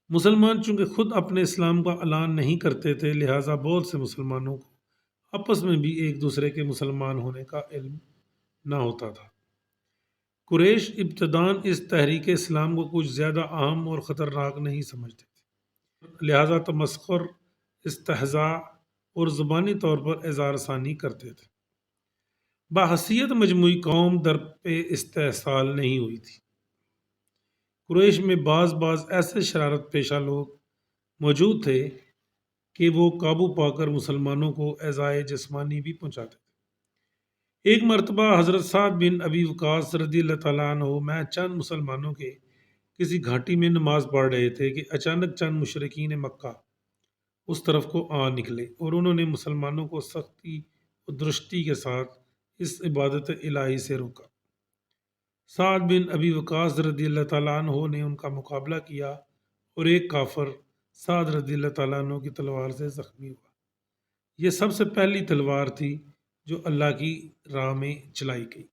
مسلمان چونکہ خود اپنے اسلام کا اعلان نہیں کرتے تھے، لہٰذا بہت سے مسلمانوں کو آپس میں بھی ایک دوسرے کے مسلمان ہونے کا علم نہ ہوتا تھا۔ قریش ابتداً اس تحریک اسلام کو کچھ زیادہ اہم اور خطرناک نہیں سمجھتے تھے، لہٰذا تمسخر، استہزاء اور زبانی طور پر اظہار ثانی کرتے تھے۔ بحیثیت مجموعی قوم در پہ استحصال نہیں ہوئی تھی۔ قریش میں بعض ایسے شرارت پیشہ لوگ موجود تھے کہ وہ قابو پا کر مسلمانوں کو ایذائے جسمانی بھی پہنچاتے تھے۔ ایک مرتبہ حضرت سعد بن ابی وقاص رضی اللہ تعالیٰ عنہ میں چند مسلمانوں کے کسی گھاٹی میں نماز پڑھ رہے تھے کہ اچانک چند مشرکین مکہ اس طرف کو آ نکلے اور انہوں نے مسلمانوں کو سختی اور درستی کے ساتھ اس عبادت الہی سے روکا۔ سعد بن ابی وقاص رضی اللہ تعالیٰ عنہ نے ان کا مقابلہ کیا اور ایک کافر سعد رضی اللہ تعالیٰ عنہ کی تلوار سے زخمی ہوا۔ یہ سب سے پہلی تلوار تھی جو اللہ کی راہ میں چلائی گئی۔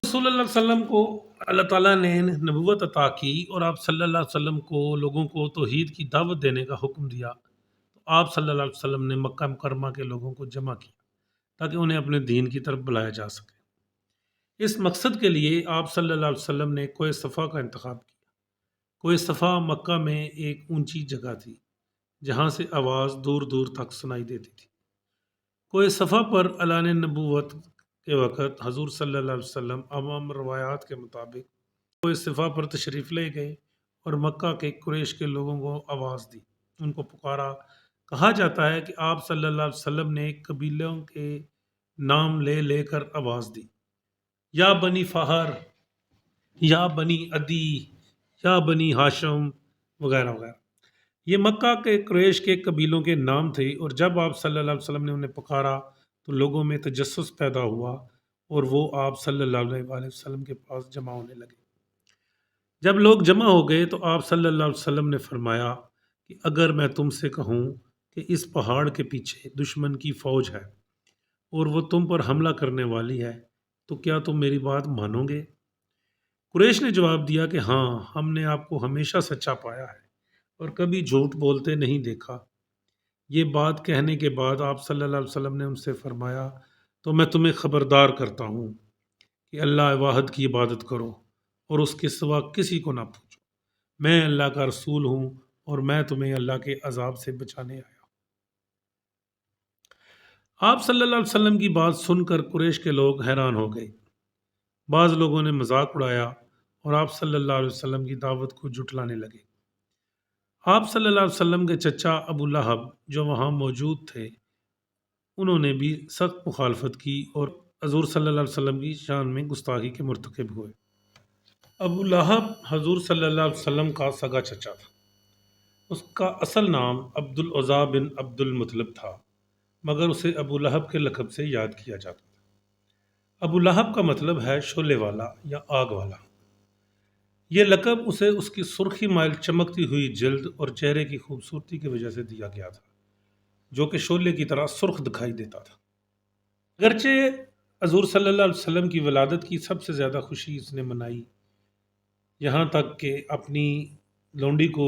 رسول اللہ علیہ وسلم کو اللہ تعالیٰ نے نبوت عطا کی اور آپ صلی اللہ علیہ وسلم کو لوگوں کو توحید کی دعوت دینے کا حکم دیا، تو آپ صلی اللہ علیہ وسلم نے مکہ مکرمہ کے لوگوں کو جمع کیا تاکہ انہیں اپنے دین کی طرف بلایا جا سکے۔ اس مقصد کے لیے آپ صلی اللہ علیہ وسلم نے کوہ صفا کا انتخاب کیا۔ کوہ صفا مکہ میں ایک اونچی جگہ تھی جہاں سے آواز دور دور تک سنائی دیتی تھی۔ کوہ صفا پر اعلان نبوت کے وقت حضور صلی اللہ علیہ وسلم عوام روایات کے مطابق کوہ صفا پر تشریف لے گئے اور مکہ کے قریش کے لوگوں کو آواز دی، ان کو پکارا۔ کہا جاتا ہے کہ آپ صلی اللہ علیہ وسلم نے قبیلوں کے نام لے کر آواز دی، یا بنی فہر، یا بنی عدی، یا بنی ہاشم وغیرہ وغیرہ۔ یہ مکہ کے قریش کے قبیلوں کے نام تھے، اور جب آپ صلی اللہ علیہ وسلم نے انہیں پکارا تو لوگوں میں تجسس پیدا ہوا اور وہ آپ صلی اللہ علیہ وسلم کے پاس جمع ہونے لگے۔ جب لوگ جمع ہو گئے تو آپ صلی اللہ علیہ وسلم نے فرمایا کہ اگر میں تم سے کہوں کہ اس پہاڑ کے پیچھے دشمن کی فوج ہے اور وہ تم پر حملہ کرنے والی ہے تو کیا تم میری بات مانو گے؟ قریش نے جواب دیا کہ ہاں، ہم نے آپ کو ہمیشہ سچا پایا ہے اور کبھی جھوٹ بولتے نہیں دیکھا۔ یہ بات کہنے کے بعد آپ صلی اللہ علیہ وسلم نے ان سے فرمایا تو میں تمہیں خبردار کرتا ہوں کہ اللہ واحد کی عبادت کرو اور اس کے سوا کسی کو نہ پوچھو۔ میں اللہ کا رسول ہوں اور میں تمہیں اللہ کے عذاب سے بچانے آیا۔ آپ صلی اللہ علیہ وسلم کی بات سن کر قریش کے لوگ حیران ہو گئے۔ بعض لوگوں نے مذاق اڑایا اور آپ صلی اللہ علیہ وسلم کی دعوت کو جھٹلانے لگے۔ آپ صلی اللہ علیہ وسلم کے چچا ابو لہب جو وہاں موجود تھے، انہوں نے بھی سخت مخالفت کی اور حضور صلی اللہ علیہ وسلم کی شان میں گستاخی کے مرتکب ہوئے۔ ابو لہب حضور صلی اللہ علیہ وسلم کا سگا چچا تھا۔ اس کا اصل نام عبد العزیٰ بن عبد المطلب تھا، مگر اسے ابو لہب کے لقب سے یاد کیا جاتا تھا۔ ابو لہب کا مطلب ہے شعلے والا یا آگ والا۔ یہ لقب اسے اس کی سرخی مائل چمکتی ہوئی جلد اور چہرے کی خوبصورتی کی وجہ سے دیا گیا تھا، جو کہ شعلے کی طرح سرخ دکھائی دیتا تھا۔ اگرچہ حضور صلی اللہ علیہ وسلم کی ولادت کی سب سے زیادہ خوشی اس نے منائی، یہاں تک کہ اپنی لونڈی کو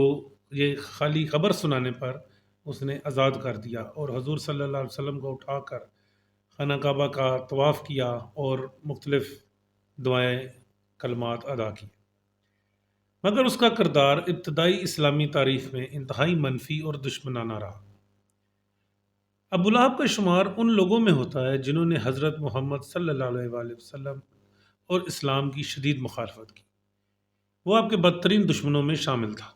یہ خالی خبر سنانے پر اس نے آزاد کر دیا اور حضور صلی اللہ علیہ وسلم کو اٹھا کر خانہ کعبہ کا طواف کیا اور مختلف دعائیں کلمات ادا کی، مگر اس کا کردار ابتدائی اسلامی تاریخ میں انتہائی منفی اور دشمنانہ رہا۔ ابو لہب کا شمار ان لوگوں میں ہوتا ہے جنہوں نے حضرت محمد صلی اللہ علیہ وآلہ وسلم اور اسلام کی شدید مخالفت کی۔ وہ آپ کے بدترین دشمنوں میں شامل تھا۔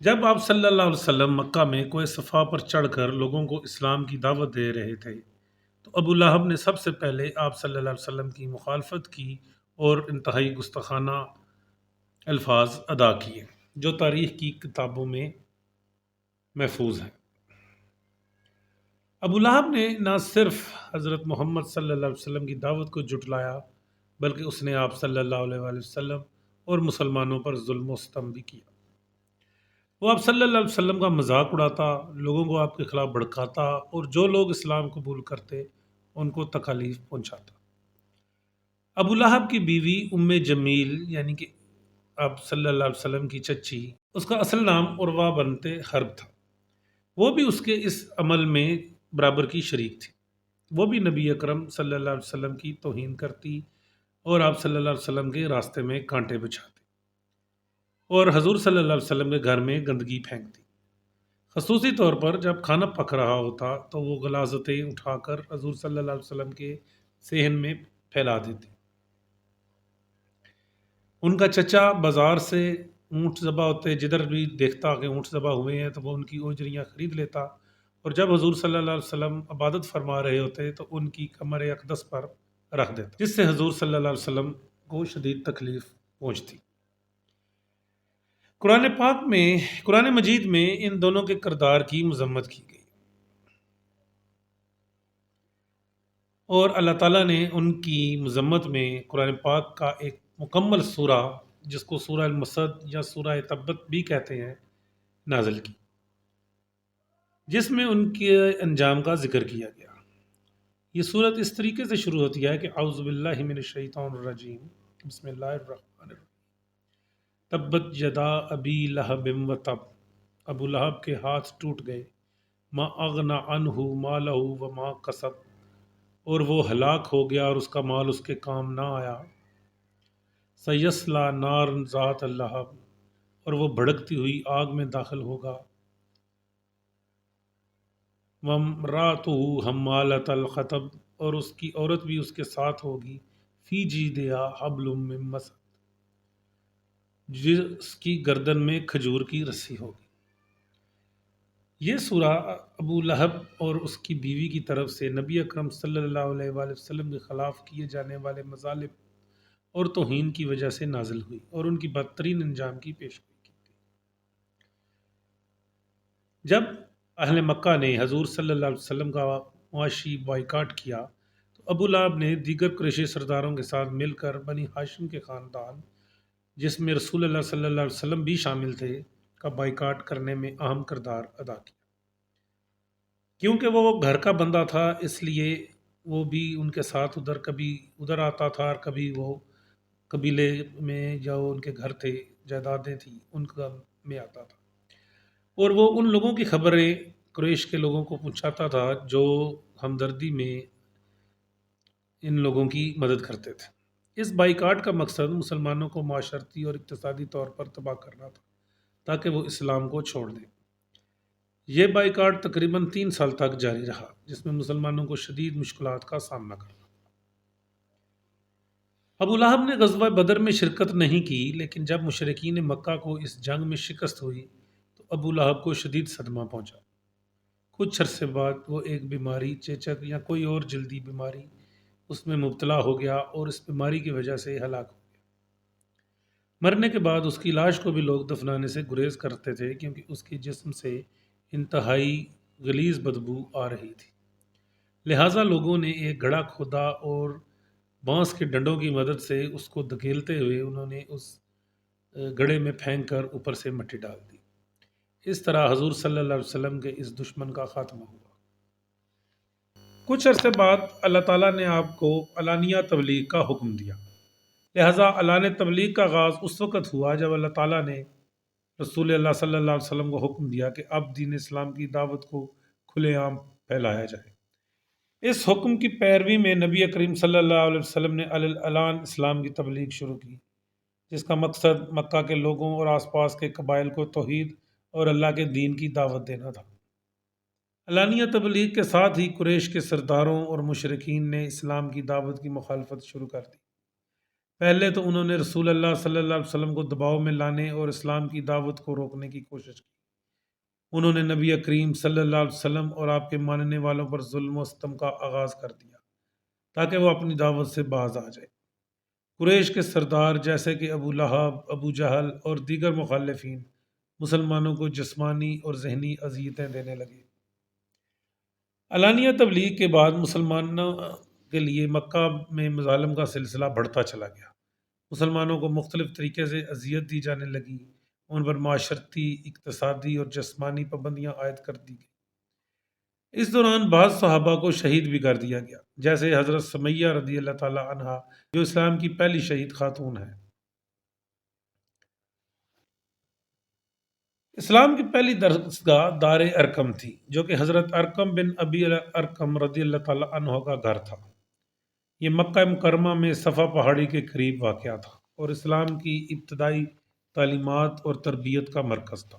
جب آپ صلی اللہ علیہ وسلم مکہ میں کوہ صفا پر چڑھ کر لوگوں کو اسلام کی دعوت دے رہے تھے تو ابو لہب نے سب سے پہلے آپ صلی اللہ علیہ وسلم کی مخالفت کی اور انتہائی گستاخانہ الفاظ ادا کیے جو تاریخ کی کتابوں میں محفوظ ہیں۔ ابو لہب نے نہ صرف حضرت محمد صلی اللہ علیہ وسلم کی دعوت کو جھٹلایا بلکہ اس نے آپ صلی اللہ علیہ وآلہ وسلم اور مسلمانوں پر ظلم و ستم بھی کیا۔ وہ آپ صلی اللہ علیہ وسلم کا مذاق اڑاتا، لوگوں کو آپ کے خلاف بھڑکاتا اور جو لوگ اسلام قبول کرتے ان کو تکالیف پہنچاتا۔ ابو لہب کی بیوی ام جمیل یعنی کہ آپ صلی اللہ علیہ وسلم کی چچی، اس کا اصل نام عروہ بنت حرب تھا، وہ بھی اس کے اس عمل میں برابر کی شریک تھی۔ وہ بھی نبی اکرم صلی اللہ علیہ وسلم کی توہین کرتی اور آپ صلی اللہ علیہ وسلم کے راستے میں کانٹے بچھاتی اور حضور صلی اللہ علیہ وسلم کے گھر میں گندگی پھینکتی۔ خصوصی طور پر جب کھانا پک رہا ہوتا تو وہ غلاظتیں اٹھا کر حضور صلی اللہ علیہ وسلم کے صحن میں پھیلا دیتی۔ ان کا چچا بازار سے اونٹ ذبح ہوتے، جدھر بھی دیکھتا کہ اونٹ ذبح ہوئے ہیں تو وہ ان کی اوجریاں خرید لیتا، اور جب حضور صلی اللہ علیہ وسلم عبادت فرما رہے ہوتے تو ان کی کمر اقدس پر رکھ دیتا، جس سے حضور صلی اللہ علیہ وسلم کو شدید تکلیف پہنچتی۔ قرآن مجید میں ان دونوں کے کردار کی مذمت کی گئی اور اللہ تعالیٰ نے ان کی مذمت میں قرآن پاک کا ایک مکمل سورہ جس کو سورہ المسد یا سورہ تبت بھی کہتے ہیں نازل کی، جس میں ان کے انجام کا ذکر کیا گیا۔ یہ صورت اس طریقے سے شروع ہوتی ہے کہ اعوذ باللہ من الشیطان الرجیم، بسم اللہ الرحمن الرحیم، تبت یدا ابی لہب و تب، ابو لہب کے ہاتھ ٹوٹ گئے، ما اغنا عنہ مالہ و ما کسب، اور وہ ہلاک ہو گیا اور اس کا مال اس کے کام نہ آیا، سیصلی نارا ذات لہب، اور وہ بھڑکتی ہوئی آگ میں داخل ہوگا، وامرأتہ حمالۃ الحطب، اور اس کی عورت بھی اس کے ساتھ ہوگی، فی جیدہا حبل من مسد، جس کی گردن میں کھجور کی رسی ہوگی۔ یہ سورہ ابو لہب اور اس کی بیوی کی طرف سے نبی اکرم صلی اللہ علیہ وآلہ وسلم کے خلاف کیے جانے والے مظالم اور توہین کی وجہ سے نازل ہوئی اور ان کی بدترین انجام کی پیشگوئی کی تھی۔ جب اہل مکہ نے حضور صلی اللہ علیہ وسلم کا معاشی بائیکاٹ کیا تو ابو لہب نے دیگر قریشی سرداروں کے ساتھ مل کر بنی ہاشم کے خاندان، جس میں رسول اللہ صلی اللہ علیہ وسلم بھی شامل تھے، کا بائیکاٹ کرنے میں اہم کردار ادا کیا۔ کیونکہ وہ گھر کا بندہ تھا اس لیے وہ بھی ان کے ساتھ کبھی ادھر آتا تھا اور کبھی وہ قبیلے میں جو ان کے گھر تھے، جائیدادیں تھیں، ان کا میں آتا تھا، اور وہ ان لوگوں کی خبریں قریش کے لوگوں کو پہنچاتا تھا جو ہمدردی میں ان لوگوں کی مدد کرتے تھے۔ اس بائیکاٹ کا مقصد مسلمانوں کو معاشرتی اور اقتصادی طور پر تباہ کرنا تھا تاکہ وہ اسلام کو چھوڑ دیں۔ یہ بائیکاٹ تقریباً 3 سال تک جاری رہا، جس میں مسلمانوں کو شدید مشکلات کا سامنا کرنا۔ ابو لہب نے غزوہ بدر میں شرکت نہیں کی، لیکن جب مشرکین مکہ کو اس جنگ میں شکست ہوئی تو ابو لہب کو شدید صدمہ پہنچا۔ کچھ عرصے بعد وہ ایک بیماری، چیچک یا کوئی اور جلدی بیماری اس میں مبتلا ہو گیا اور اس بیماری کی وجہ سے ہلاک ہو گیا۔ مرنے کے بعد اس کی لاش کو بھی لوگ دفنانے سے گریز کرتے تھے کیونکہ اس کے جسم سے انتہائی غلیظ بدبو آ رہی تھی، لہٰذا لوگوں نے ایک گڑھا کھودا اور بانس کے ڈنڈوں کی مدد سے اس کو دھکیلتے ہوئے انہوں نے اس گڑھے میں پھینک کر اوپر سے مٹی ڈال دی۔ اس طرح حضور صلی اللہ علیہ وسلم کے اس دشمن کا خاتمہ ہوا۔ کچھ عرصے بعد اللہ تعالیٰ نے آپ کو علانیہ تبلیغ کا حکم دیا، لہٰذا اعلان تبلیغ کا آغاز اس وقت ہوا جب اللہ تعالیٰ نے رسول اللہ صلی اللہ علیہ وسلم کو حکم دیا کہ اب دین اسلام کی دعوت کو کھلے عام پھیلایا جائے۔ اس حکم کی پیروی میں نبی کریم صلی اللہ علیہ وسلم نے اعلان اسلام کی تبلیغ شروع کی، جس کا مقصد مکہ کے لوگوں اور آس پاس کے قبائل کو توحید اور اللہ کے دین کی دعوت دینا تھا۔ علانیہ تبلیغ کے ساتھ ہی قریش کے سرداروں اور مشرکین نے اسلام کی دعوت کی مخالفت شروع کر دی۔ پہلے تو انہوں نے رسول اللہ صلی اللہ علیہ وسلم کو دباؤ میں لانے اور اسلام کی دعوت کو روکنے کی کوشش کی۔ انہوں نے نبی کریم صلی اللہ علیہ وسلم اور آپ کے ماننے والوں پر ظلم و ستم کا آغاز کر دیا تاکہ وہ اپنی دعوت سے باز آ جائے۔ قریش کے سردار جیسے کہ ابو لہب، ابو جہل اور دیگر مخالفین مسلمانوں کو جسمانی اور ذہنی اذیتیں دینے لگے۔ علانیہ تبلیغ کے بعد مسلمانوں کے لیے مکہ میں مظالم کا سلسلہ بڑھتا چلا گیا۔ مسلمانوں کو مختلف طریقے سے اذیت دی جانے لگی، ان پر معاشرتی، اقتصادی اور جسمانی پابندیاں عائد کر دی گئی۔ اس دوران بعض صحابہ کو شہید بھی کر دیا گیا، جیسے حضرت سمیہ رضی اللہ تعالی عنہا جو اسلام کی پہلی شہید خاتون ہے۔ اسلام کی پہلی درسگاہ دار ارقم تھی، جو کہ حضرت ارقم بن ابی ارقم رضی اللہ تعالی عنہ کا گھر تھا۔ یہ مکہ مکرمہ میں صفا پہاڑی کے قریب واقع تھا اور اسلام کی ابتدائی تعلیمات اور تربیت کا مرکز تھا۔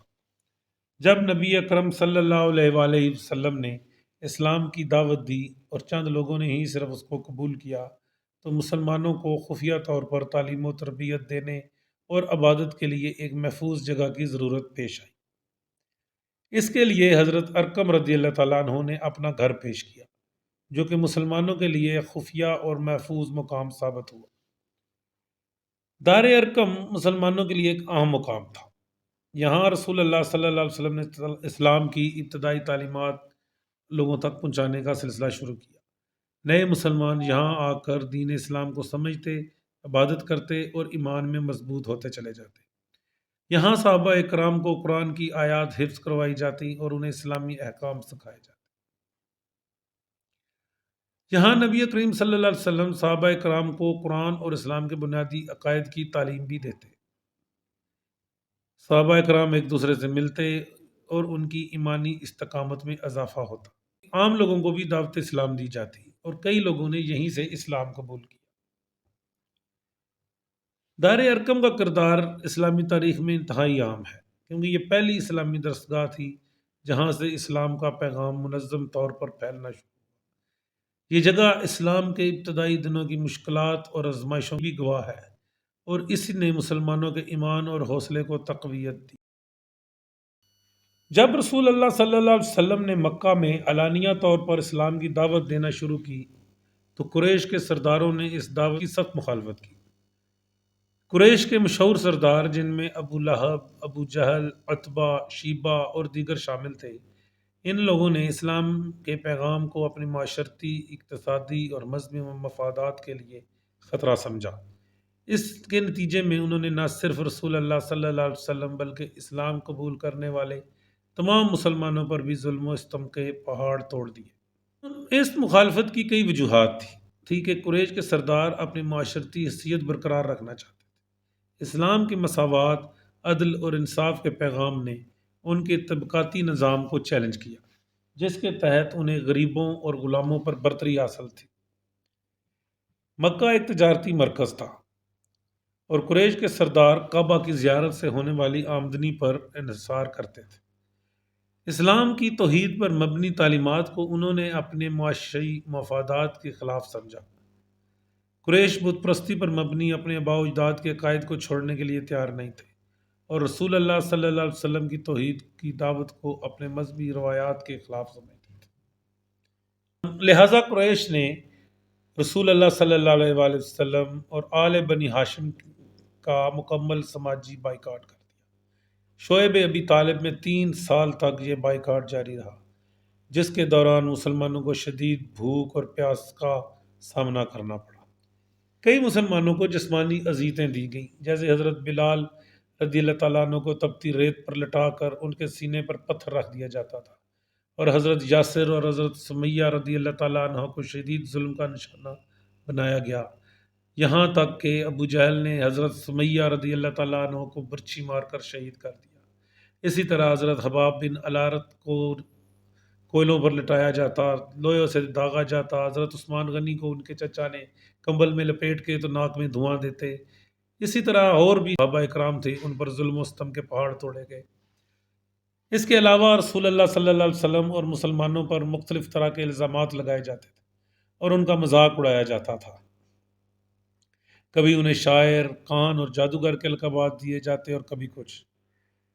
جب نبی اکرم صلی اللہ علیہ وآلہ وسلم نے اسلام کی دعوت دی اور چند لوگوں نے ہی صرف اس کو قبول کیا، تو مسلمانوں کو خفیہ طور پر تعلیم و تربیت دینے اور عبادت کے لیے ایک محفوظ جگہ کی ضرورت پیش آئی۔ اس کے لیے حضرت ارقم رضی اللہ تعالیٰ عنہ نے اپنا گھر پیش کیا، جو کہ مسلمانوں کے لیے خفیہ اور محفوظ مقام ثابت ہوا۔ دار ارقم مسلمانوں کے لیے ایک اہم مقام تھا۔ یہاں رسول اللہ صلی اللہ علیہ وسلم نے اسلام کی ابتدائی تعلیمات لوگوں تک پہنچانے کا سلسلہ شروع کیا۔ نئے مسلمان یہاں آ کر دین اسلام کو سمجھتے، عبادت کرتے اور ایمان میں مضبوط ہوتے چلے جاتے۔ یہاں صحابہ اکرام کو قرآن کی آیات حفظ کروائی جاتی اور انہیں اسلامی احکام سکھائے جاتے۔ یہاں نبی کریم صلی اللہ علیہ وسلم صحابہ اکرام کو قرآن اور اسلام کے بنیادی عقائد کی تعلیم بھی دیتے۔ صحابہ اکرام ایک دوسرے سے ملتے اور ان کی ایمانی استقامت میں اضافہ ہوتا۔ عام لوگوں کو بھی دعوت اسلام دی جاتی اور کئی لوگوں نے یہیں سے اسلام قبول کیا۔ دار ارقم کا کردار اسلامی تاریخ میں انتہائی عام ہے، کیونکہ یہ پہلی اسلامی درسگاہ تھی جہاں سے اسلام کا پیغام منظم طور پر پھیلنا شروع ہوا۔ یہ جگہ اسلام کے ابتدائی دنوں کی مشکلات اور آزمائشوں کی گواہ ہے اور اس نے مسلمانوں کے ایمان اور حوصلے کو تقویت دی۔ جب رسول اللہ صلی اللہ علیہ وسلم نے مکہ میں علانیہ طور پر اسلام کی دعوت دینا شروع کی تو قریش کے سرداروں نے اس دعوت کی سخت مخالفت کی۔ قریش کے مشہور سردار جن میں ابو لہب، ابو جہل، عتبہ، شیبہ اور دیگر شامل تھے، ان لوگوں نے اسلام کے پیغام کو اپنی معاشرتی، اقتصادی اور مذہبی مفادات کے لیے خطرہ سمجھا۔ اس کے نتیجے میں انہوں نے نہ صرف رسول اللہ صلی اللہ علیہ وسلم بلکہ اسلام قبول کرنے والے تمام مسلمانوں پر بھی ظلم و ستم کے پہاڑ توڑ دیے۔ اس مخالفت کی کئی وجوہات تھی کہ قریش کے سردار اپنی معاشرتی حیثیت برقرار رکھنا چاہتے تھے۔ اسلام کی مساوات، عدل اور انصاف کے پیغام نے ان کے طبقاتی نظام کو چیلنج کیا، جس کے تحت انہیں غریبوں اور غلاموں پر برتری حاصل تھی۔ مکہ ایک تجارتی مرکز تھا اور قریش کے سردار کعبہ کی زیارت سے ہونے والی آمدنی پر انحصار کرتے تھے۔ اسلام کی توحید پر مبنی تعلیمات کو انہوں نے اپنے معاشی مفادات کے خلاف سمجھا۔ قریش بت پرستی پر مبنی اپنے آباء و اجداد کے عقائد کو چھوڑنے کے لیے تیار نہیں تھے اور رسول اللہ صلی اللہ علیہ وسلم کی توحید کی دعوت کو اپنے مذہبی روایات کے خلاف سمجھتے تھے۔ لہذا قریش نے رسول اللہ صلی اللہ علیہ وآلہ وسلم اور آل بنی ہاشم کا مکمل سماجی بائیکاٹ کر دیا۔ شعیب ابی طالب میں 3 سال تک یہ بائیکاٹ جاری رہا، جس کے دوران مسلمانوں کو شدید بھوک اور پیاس کا سامنا کرنا پڑا۔ کئی مسلمانوں کو جسمانی اذیتیں دی گئیں، جیسے حضرت بلال رضی اللہ تعالیٰ عنہ کو تپتی ریت پر لٹا کر ان کے سینے پر پتھر رکھ دیا جاتا تھا، اور حضرت یاسر اور حضرت سمیہ رضی اللہ تعالیٰ عنہ کو شدید ظلم کا نشانہ بنایا گیا، یہاں تک کہ ابو جہل نے حضرت سمیہ رضی اللہ تعالیٰ عنہ کو برچھی مار کر شہید کر دیا۔ اسی طرح حضرت حباب بن الارت کو کوئلوں پر لٹایا جاتا، لوہے سے داغا جاتا۔ حضرت عثمان غنی کو ان کے چچا نے کمبل میں لپیٹ کے تو ناک میں دھواں دیتے۔ اسی طرح اور بھی صحابہ اکرام تھے، ان پر ظلم و ستم کے پہاڑ توڑے گئے۔ اس کے علاوہ رسول اللہ صلی اللہ علیہ وسلم اور مسلمانوں پر مختلف طرح کے الزامات لگائے جاتے تھے اور ان کا مذاق اڑایا جاتا تھا۔ کبھی انہیں شاعر، کان اور جادوگر کے القابات دیے جاتے اور کبھی کچھ،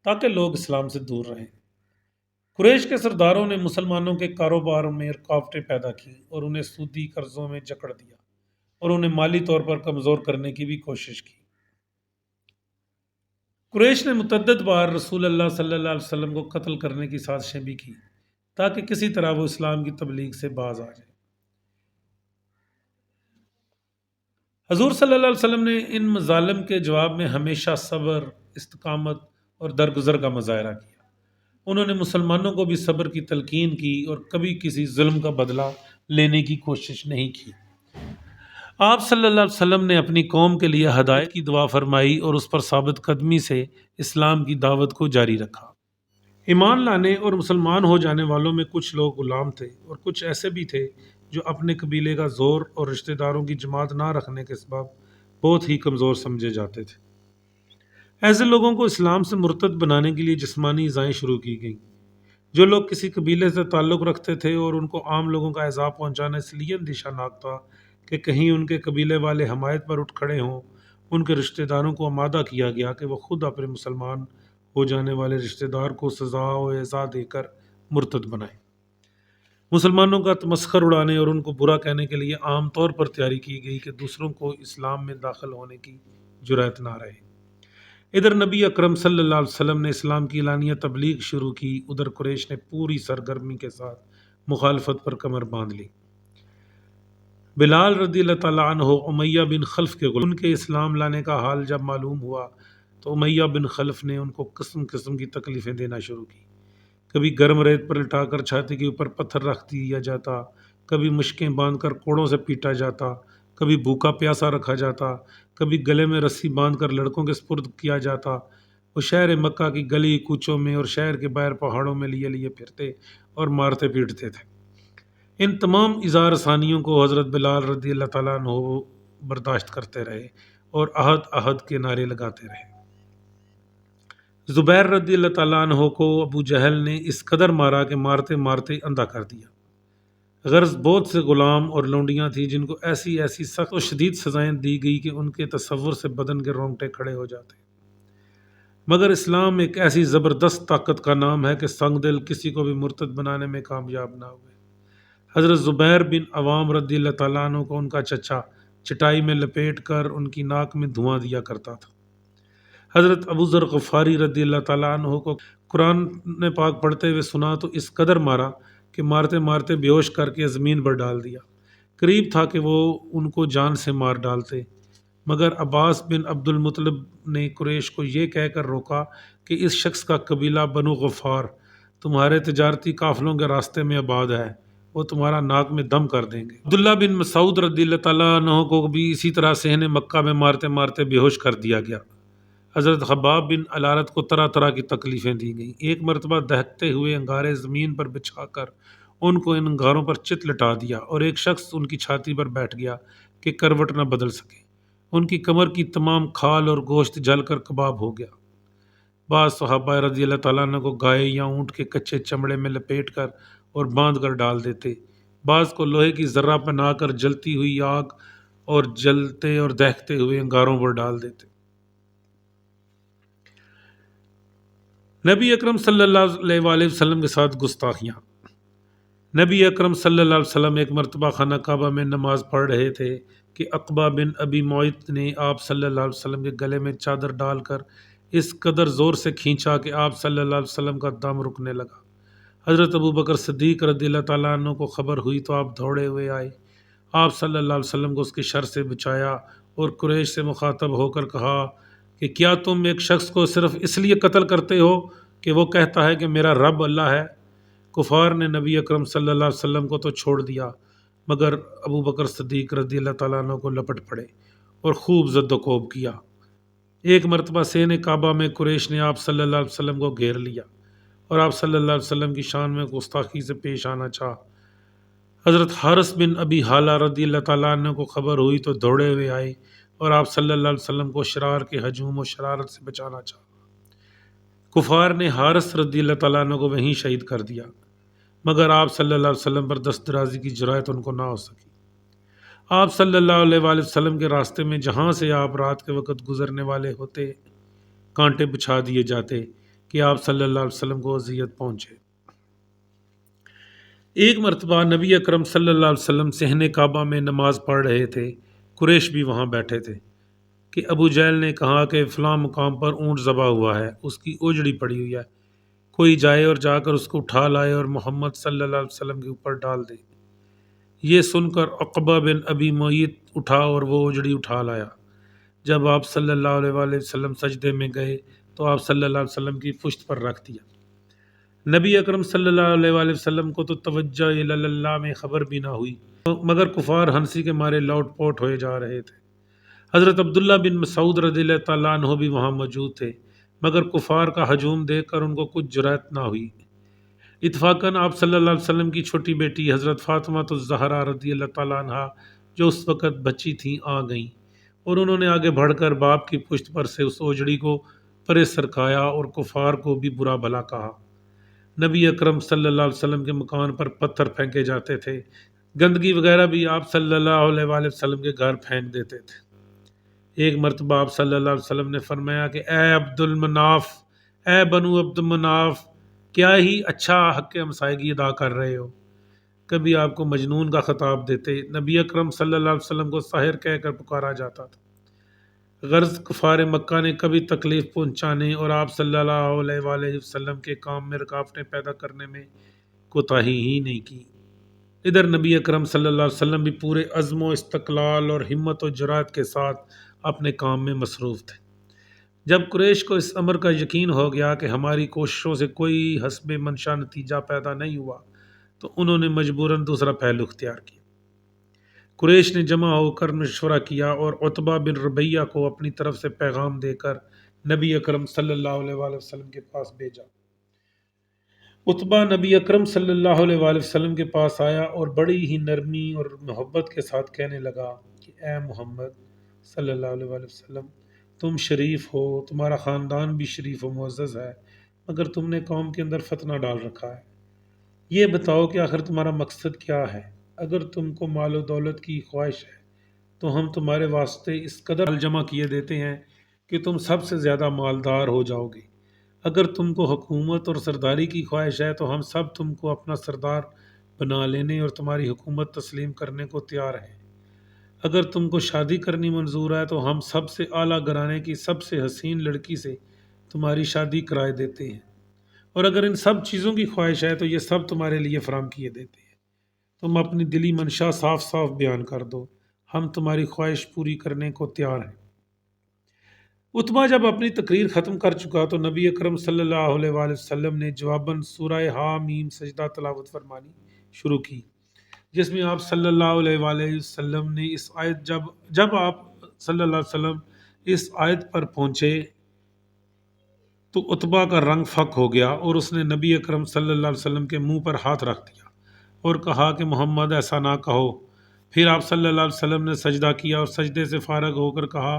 تاکہ لوگ اسلام سے دور رہیں۔ قریش کے سرداروں نے مسلمانوں کے کاروبار میں رکاوٹیں پیدا کی اور انہیں سودی قرضوں میں جکڑ دیا اور انہیں مالی طور پر کمزور کرنے کی بھی کوشش کی۔ قریش نے متعدد بار رسول اللہ صلی اللہ علیہ وسلم کو قتل کرنے کی سازشیں بھی کی تاکہ کسی طرح وہ اسلام کی تبلیغ سے باز آ جائے۔ حضور صلی اللہ علیہ وسلم نے ان مظالم کے جواب میں ہمیشہ صبر، استقامت اور درگزر کا مظاہرہ کیا۔ انہوں نے مسلمانوں کو بھی صبر کی تلقین کی اور کبھی کسی ظلم کا بدلہ لینے کی کوشش نہیں کی۔ آپ صلی اللہ علیہ وسلم نے اپنی قوم کے لیے ہدایت کی دعا فرمائی اور اس پر ثابت قدمی سے اسلام کی دعوت کو جاری رکھا۔ ایمان لانے اور مسلمان ہو جانے والوں میں کچھ لوگ غلام تھے اور کچھ ایسے بھی تھے جو اپنے قبیلے کا زور اور رشتہ داروں کی جماعت نہ رکھنے کے سبب بہت ہی کمزور سمجھے جاتے تھے۔ ایسے لوگوں کو اسلام سے مرتد بنانے کے لیے جسمانی ایذائیں شروع کی گئیں۔ جو لوگ کسی قبیلے سے تعلق رکھتے تھے اور ان کو عام لوگوں کا ایذا پہنچانا اس لیے اندیشہ ناک تھا کہ کہیں ان کے قبیلے والے حمایت پر اٹھ کھڑے ہوں، ان کے رشتہ داروں کو آمادہ کیا گیا کہ وہ خود اپنے مسلمان ہو جانے والے رشتہ دار کو سزا و ایذا دے کر مرتد بنائیں۔ مسلمانوں کا تمسخر اڑانے اور ان کو برا کہنے کے لیے عام طور پر تیاری کی گئی کہ دوسروں کو اسلام میں داخل ہونے کی جرأت نہ رہے۔ ادھر نبی اکرم صلی اللہ علیہ وسلم نے اسلام کی اعلانیہ تبلیغ شروع کی، ادھر قریش نے پوری سرگرمی کے ساتھ مخالفت پر کمر باندھ لی۔ بلال رضی اللہ تعالیٰ عنہ امیہ بن خلف کے غلام، ان کے اسلام لانے کا حال جب معلوم ہوا تو امیہ بن خلف نے ان کو قسم قسم کی تکلیفیں دینا شروع کی۔ کبھی گرم ریت پر لٹا کر چھاتی کے اوپر پتھر رکھ دیا جاتا، کبھی مشکیں باندھ کر کوڑوں سے پیٹا جاتا، کبھی بھوکا پیاسا رکھا جاتا، کبھی گلے میں رسی باندھ کر لڑکوں کے سپرد کیا جاتا۔ وہ شہر مکہ کی گلی کوچوں میں اور شہر کے باہر پہاڑوں میں لیے لیے پھرتے اور مارتے پیٹتے تھے۔ ان تمام ایذا رسانیوں کو حضرت بلال رضی اللہ تعالیٰ عنہ برداشت کرتے رہے اور عہد عہد کے نعرے لگاتے رہے۔ زبیر رضی اللہ تعالیٰ عنہ کو ابو جہل نے اس قدر مارا کہ مارتے مارتے اندھا کر دیا۔ غرض بہت سے غلام اور لونڈیاں تھیں جن کو ایسی ایسی سخت و شدید سزائیں دی گئی کہ ان کے تصور سے بدن کے رونگٹے کھڑے ہو جاتے۔ مگر اسلام ایک ایسی زبردست طاقت کا نام ہے کہ سنگ دل کسی کو بھی مرتد بنانے میں کامیاب نہ ہوئے۔ حضرت زبیر بن عوام رضی اللہ تعالیٰ عنہ کو ان کا چچا چٹائی میں لپیٹ کر ان کی ناک میں دھواں دیا کرتا تھا۔ حضرت ابو ذر غفاری رضی اللہ تعالیٰ عنہ کو قرآن پاک پڑھتے ہوئے سنا تو اس قدر مارا کہ مارتے مارتے بے ہوش کر کے زمین پر ڈال دیا۔ قریب تھا کہ وہ ان کو جان سے مار ڈالتے، مگر عباس بن عبد المطلب نے قریش کو یہ کہہ کر روکا کہ اس شخص کا قبیلہ بنو غفار تمہارے تجارتی قافلوں کے راستے میں آباد ہے، وہ تمہارا ناک میں دم کر دیں گے۔ عبداللہ بن مسعود رضی اللہ تعالیٰ عنہ کو بھی اسی طرح صحن مکہ میں مارتے مارتے بے ہوش کر دیا گیا۔ حضرت خباب بن الارت کو طرح طرح کی تکلیفیں دی گئیں۔ ایک مرتبہ دہکتے ہوئے انگارے زمین پر بچھا کر ان کو ان انگاروں پر چت لٹا دیا اور ایک شخص ان کی چھاتی پر بیٹھ گیا کہ کروٹ نہ بدل سکے۔ ان کی کمر کی تمام کھال اور گوشت جل کر کباب ہو گیا۔ بعض صحابہ رضی اللہ تعالیٰ عنہ کو گائے یا اونٹ کے کچے چمڑے میں لپیٹ کر اور باندھ کر ڈال دیتے، بعض کو لوہے کی ذرہ پہنا کر جلتی ہوئی آگ اور جلتے اور دہکتے ہوئے انگاروں پر ڈال دیتے۔ نبی اکرم صلی اللہ علیہ وآلہ وسلم کے ساتھ گستاخیاں۔ نبی اکرم صلی اللہ علیہ وسلم ایک مرتبہ خانہ کعبہ میں نماز پڑھ رہے تھے کہ عقبہ بن ابی معیط نے آپ صلی اللہ علیہ وسلم کے گلے میں چادر ڈال کر اس قدر زور سے کھینچا کہ آپ صلی اللہ علیہ وسلم کا دم رکنے لگا۔ حضرت ابو بکر صدیق رضی اللہ تعالیٰ عنہ کو خبر ہوئی تو آپ دوڑے ہوئے آئے، آپ صلی اللہ علیہ وسلم کو اس کی شر سے بچایا اور قریش سے مخاطب ہو کر کہا کہ کیا تم ایک شخص کو صرف اس لیے قتل کرتے ہو کہ وہ کہتا ہے کہ میرا رب اللہ ہے؟ کفار نے نبی اکرم صلی اللہ علیہ وسلم کو تو چھوڑ دیا، مگر ابو بکر صدیق رضی اللہ تعالیٰ عنہ کو لپٹ پڑے اور خوب زد و کوب کیا۔ ایک مرتبہ صحن کعبہ میں قریش نے آپ صلی اللہ علیہ وسلم کو گھیر لیا اور آپ صلی اللہ علیہ وسلم کی شان میں گستاخی سے پیش آنا چاہا۔ حضرت حارث بن ابی حالہ رضی اللہ تعالیٰ عنہ کو خبر ہوئی تو دوڑے ہوئے آئے اور آپ صلی اللہ علیہ وسلم کو شرار کے ہجوم و شرارت سے بچانا چاہا۔ کفار نے حارث رضی اللہ تعالیٰ عنہ کو وہیں شہید کر دیا، مگر آپ صلی اللہ علیہ وسلم پر دست درازی کی جرأت ان کو نہ ہو سکی۔ آپ صلی اللہ علیہ وآلہ وسلم کے راستے میں جہاں سے آپ رات کے وقت گزرنے والے ہوتے کانٹے بچھا دیے جاتے کہ آپ صلی اللہ علیہ وسلم کو اذیت پہنچے۔ ایک مرتبہ نبی اکرم صلی اللہ علیہ وسلم صحن کعبہ میں نماز پڑھ رہے تھے، قریش بھی وہاں بیٹھے تھے کہ ابو جہل نے کہا کہ فلاں مقام پر اونٹ ذبح ہوا ہے، اس کی اوجڑی پڑی ہوئی ہے، کوئی جائے اور جا کر اس کو اٹھا لائے اور محمد صلی اللہ علیہ وسلم کے اوپر ڈال دے۔ یہ سن کر عقبہ بن ابی معیط اٹھا اور وہ اوجڑی اٹھا لایا۔ جب آپ صلی اللہ علیہ وآلہ وسلم سجدے میں گئے تو آپ صلی اللہ علیہ وسلم کی پشت پر رکھ دیا۔ نبی اکرم صلی اللہ علیہ وآلہ وسلم کو تو توجہ الی اللہ میں خبر بھی نہ ہوئی، مگر کفار ہنسی کے مارے لوٹ پوٹ ہوئے جا رہے تھے۔ حضرت عبداللہ بن مسعود رضی اللہ تعالیٰ عنہ بھی وہاں موجود تھے، مگر کفار کا ہجوم دیکھ کر ان کو کچھ جرأت نہ ہوئی۔ اتفاقاً آپ صلی اللہ علیہ وسلم کی چھوٹی بیٹی حضرت فاطمہ الزہرا رضی اللہ تعالیٰ عنہ جو اس وقت بچی تھیں آ گئیں، اور انہوں نے آگے بڑھ کر باپ کی پشت پر سے اس اوجڑی کو پرے سرکایا اور کفار کو بھی برا بھلا کہا۔ نبی اکرم صلی اللہ علیہ وسلم کے مکان پر پتھر پھینکے جاتے تھے، گندگی وغیرہ بھی آپ صلی اللہ علیہ وآلہ وسلم کے گھر پھینک دیتے تھے۔ ایک مرتبہ آپ صلی اللہ علیہ وسلم نے فرمایا کہ اے عبد المناف، اے بنو عبد المناف، کیا ہی اچھا حق ہمسائیگی ادا کر رہے ہو۔ کبھی آپ کو مجنون کا خطاب دیتے، نبی اکرم صلی اللہ علیہ وسلم کو ساحر کہہ کر پکارا جاتا تھا۔ غرض کفار مکہ نے کبھی تکلیف پہنچانے اور آپ صلی اللہ علیہ وآلہ وسلم کے کام میں رکاوٹیں پیدا کرنے میں کوتاہی ہی نہیں کی۔ ادھر نبی اکرم صلی اللہ علیہ وسلم بھی پورے عزم و استقلال اور ہمت و جرأت کے ساتھ اپنے کام میں مصروف تھے۔ جب قریش کو اس امر کا یقین ہو گیا کہ ہماری کوششوں سے کوئی حسب منشا نتیجہ پیدا نہیں ہوا تو انہوں نے مجبوراً دوسرا پہلو اختیار کیا۔ قریش نے جمع ہو کر مشورہ کیا اور عتبہ بن ربیعہ کو اپنی طرف سے پیغام دے کر نبی اکرم صلی اللہ علیہ وآلہ وسلم کے پاس بھیجا۔ عتبہ نبی اکرم صلی اللہ علیہ وآلہ وسلم کے پاس آیا اور بڑی ہی نرمی اور محبت کے ساتھ کہنے لگا کہ اے محمد صلی اللہ علیہ وآلہ وسلم، تم شریف ہو، تمہارا خاندان بھی شریف و معزز ہے، مگر تم نے قوم کے اندر فتنہ ڈال رکھا ہے۔ یہ بتاؤ کہ آخر تمہارا مقصد کیا ہے؟ اگر تم کو مال و دولت کی خواہش ہے تو ہم تمہارے واسطے اس قدر مال جمع کیے دیتے ہیں کہ تم سب سے زیادہ مالدار ہو جاؤ گے۔ اگر تم کو حکومت اور سرداری کی خواہش ہے تو ہم سب تم کو اپنا سردار بنا لینے اور تمہاری حکومت تسلیم کرنے کو تیار ہیں۔ اگر تم کو شادی کرنی منظور ہے تو ہم سب سے اعلیٰ گھرانے کی سب سے حسین لڑکی سے تمہاری شادی کرائے دیتے ہیں، اور اگر ان سب چیزوں کی خواہش ہے تو یہ سب تمہارے لیے فراہم کیے دیتے ہیں۔ تم اپنی دلی منشا صاف صاف بیان کر دو، ہم تمہاری خواہش پوری کرنے کو تیار ہیں۔ عتبہ جب اپنی تقریر ختم کر چکا تو نبی اکرم صلی اللہ علیہ وآلہ وسلم نے جواباً سورہ حامیم سجدہ تلاوت فرمانی شروع کی، جس میں آپ صلی اللہ علیہ وآلہ وسلم نے اس آیت جب آپ صلی اللہ علیہ وسلم اس آیت پر پہنچے تو عتبہ کا رنگ فک ہو گیا اور اس نے نبی اکرم صلی اللہ علیہ وسلم کے منہ پر ہاتھ رکھ دیا اور کہا کہ محمد ایسا نہ کہو۔ پھر آپ صلی اللہ علیہ وسلم نے سجدہ کیا اور سجدے سے فارغ ہو کر کہا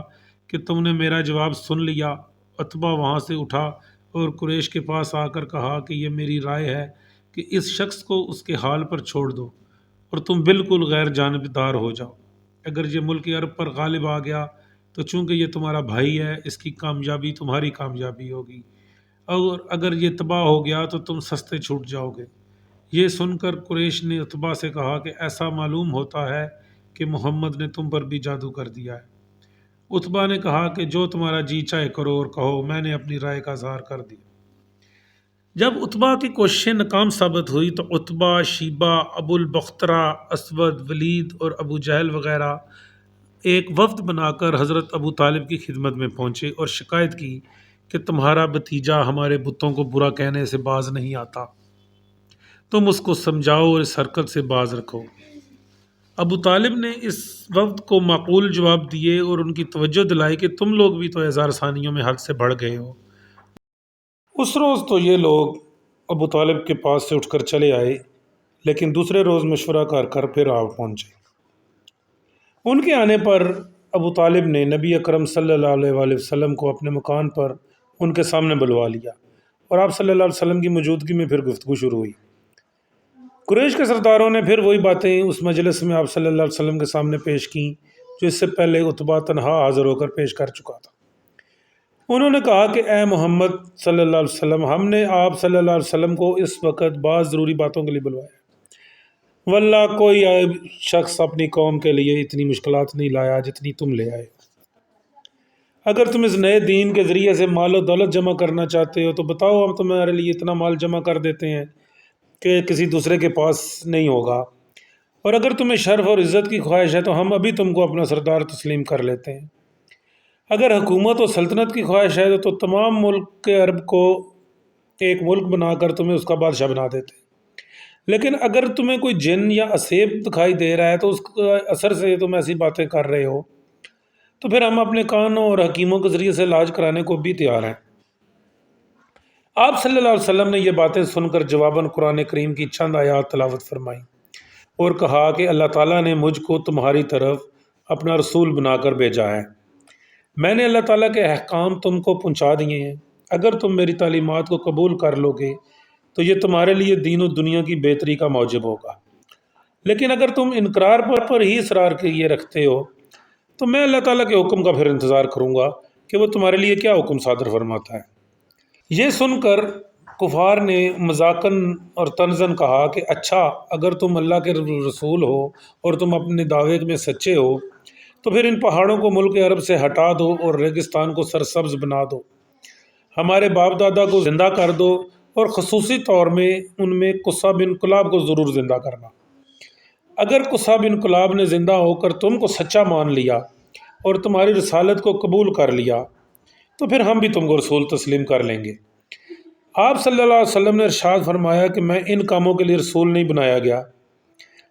کہ تم نے میرا جواب سن لیا۔ عتبہ وہاں سے اٹھا اور قریش کے پاس آ کر کہا کہ یہ میری رائے ہے کہ اس شخص کو اس کے حال پر چھوڑ دو اور تم بالکل غیر جانبدار ہو جاؤ۔ اگر یہ ملک عرب پر غالب آ گیا تو چونکہ یہ تمہارا بھائی ہے، اس کی کامیابی تمہاری کامیابی ہوگی، اور اگر یہ تباہ ہو گیا تو تم سستے چھوٹ جاؤ گے۔ یہ سن کر قریش نے عتبہ سے کہا کہ ایسا معلوم ہوتا ہے کہ محمد نے تم پر بھی جادو کر دیا ہے۔ عتبہ نے کہا کہ جو تمہارا جی چاہے کرو اور کہو، میں نے اپنی رائے کا اظہار کر دیا۔ جب عتبہ کی کوششیں ناکام ثابت ہوئی تو عتبہ، شیبہ، ابو البخترہ، اسود، ولید اور ابو جہل وغیرہ ایک وفد بنا کر حضرت ابو طالب کی خدمت میں پہنچے اور شکایت کی کہ تمہارا بھتیجا ہمارے بتوں کو برا کہنے سے باز نہیں آتا، تم اس کو سمجھاؤ اور اس حرکت سے باز رکھو۔ ابو طالب نے اس وفد کو معقول جواب دیے اور ان کی توجہ دلائی کہ تم لوگ بھی تو اظہار ثانیوں میں حد سے بڑھ گئے ہو۔ اس روز تو یہ لوگ ابو طالب کے پاس سے اٹھ کر چلے آئے، لیکن دوسرے روز مشورہ کر پھر آپ پہنچے۔ ان کے آنے پر ابو طالب نے نبی اکرم صلی اللہ علیہ وآلہ وسلم کو اپنے مکان پر ان کے سامنے بلوا لیا، اور آپ صلی اللہ علیہ وسلم کی موجودگی میں پھر گفتگو شروع ہوئی۔ قریش کے سرداروں نے پھر وہی باتیں اس مجلس میں آپ صلی اللہ علیہ وسلم کے سامنے پیش کیں جو اس سے پہلے عتبہ تنہا حاضر ہو کر پیش کر چکا تھا۔ انہوں نے کہا کہ اے محمد صلی اللہ علیہ وسلم، ہم نے آپ صلی اللہ علیہ وسلم کو اس وقت بعض ضروری باتوں کے لیے بلوایا۔ واللہ کوئی شخص اپنی قوم کے لیے اتنی مشکلات نہیں لایا جتنی تم لے آئے۔ اگر تم اس نئے دین کے ذریعے سے مال و دولت جمع کرنا چاہتے ہو تو بتاؤ، ہم تمہارے لیے اتنا مال جمع کر دیتے ہیں کہ کسی دوسرے کے پاس نہیں ہوگا، اور اگر تمہیں شرف اور عزت کی خواہش ہے تو ہم ابھی تم کو اپنا سردار تسلیم کر لیتے ہیں۔ اگر حکومت و سلطنت کی خواہش ہے تو تمام ملک کے عرب کو ایک ملک بنا کر تمہیں اس کا بادشاہ بنا دیتے ہیں۔ لیکن اگر تمہیں کوئی جن یا اسیب دکھائی دے رہا ہے تو اس کا اثر سے تم ایسی باتیں کر رہے ہو، تو پھر ہم اپنے کانوں اور حکیموں کے ذریعے سے علاج کرانے کو بھی تیار ہیں۔ آپ صلی اللہ علیہ وسلم نے یہ باتیں سن کر جواباً قرآن کریم کی چند آیات تلاوت فرمائیں اور کہا کہ اللہ تعالیٰ نے مجھ کو تمہاری طرف اپنا رسول بنا کر بھیجا ہے۔ میں نے اللہ تعالیٰ کے احکام تم کو پہنچا دیے ہیں۔ اگر تم میری تعلیمات کو قبول کر لو گے تو یہ تمہارے لیے دین و دنیا کی بہتری کا موجب ہوگا، لیکن اگر تم انکرار پر ہی اصرار کیے رکھتے ہو تو میں اللہ تعالیٰ کے حکم کا پھر انتظار کروں گا کہ وہ تمہارے لیے کیا حکم صادر فرماتا ہے۔ یہ سن کر کفار نے مذاقاً اور طنزاً کہا کہ اچھا، اگر تم اللہ کے رسول ہو اور تم اپنے دعوے میں سچے ہو تو پھر ان پہاڑوں کو ملک عرب سے ہٹا دو اور ریگستان کو سرسبز بنا دو، ہمارے باپ دادا کو زندہ کر دو، اور خصوصی طور میں ان میں قصہ بن کلاب کو ضرور زندہ کرنا۔ اگر قصہ بن کلاب نے زندہ ہو کر تم کو سچا مان لیا اور تمہاری رسالت کو قبول کر لیا تو پھر ہم بھی تم کو رسول تسلیم کر لیں گے۔ آپ صلی اللہ علیہ وسلم نے ارشاد فرمایا کہ میں ان کاموں کے لیے رسول نہیں بنایا گیا،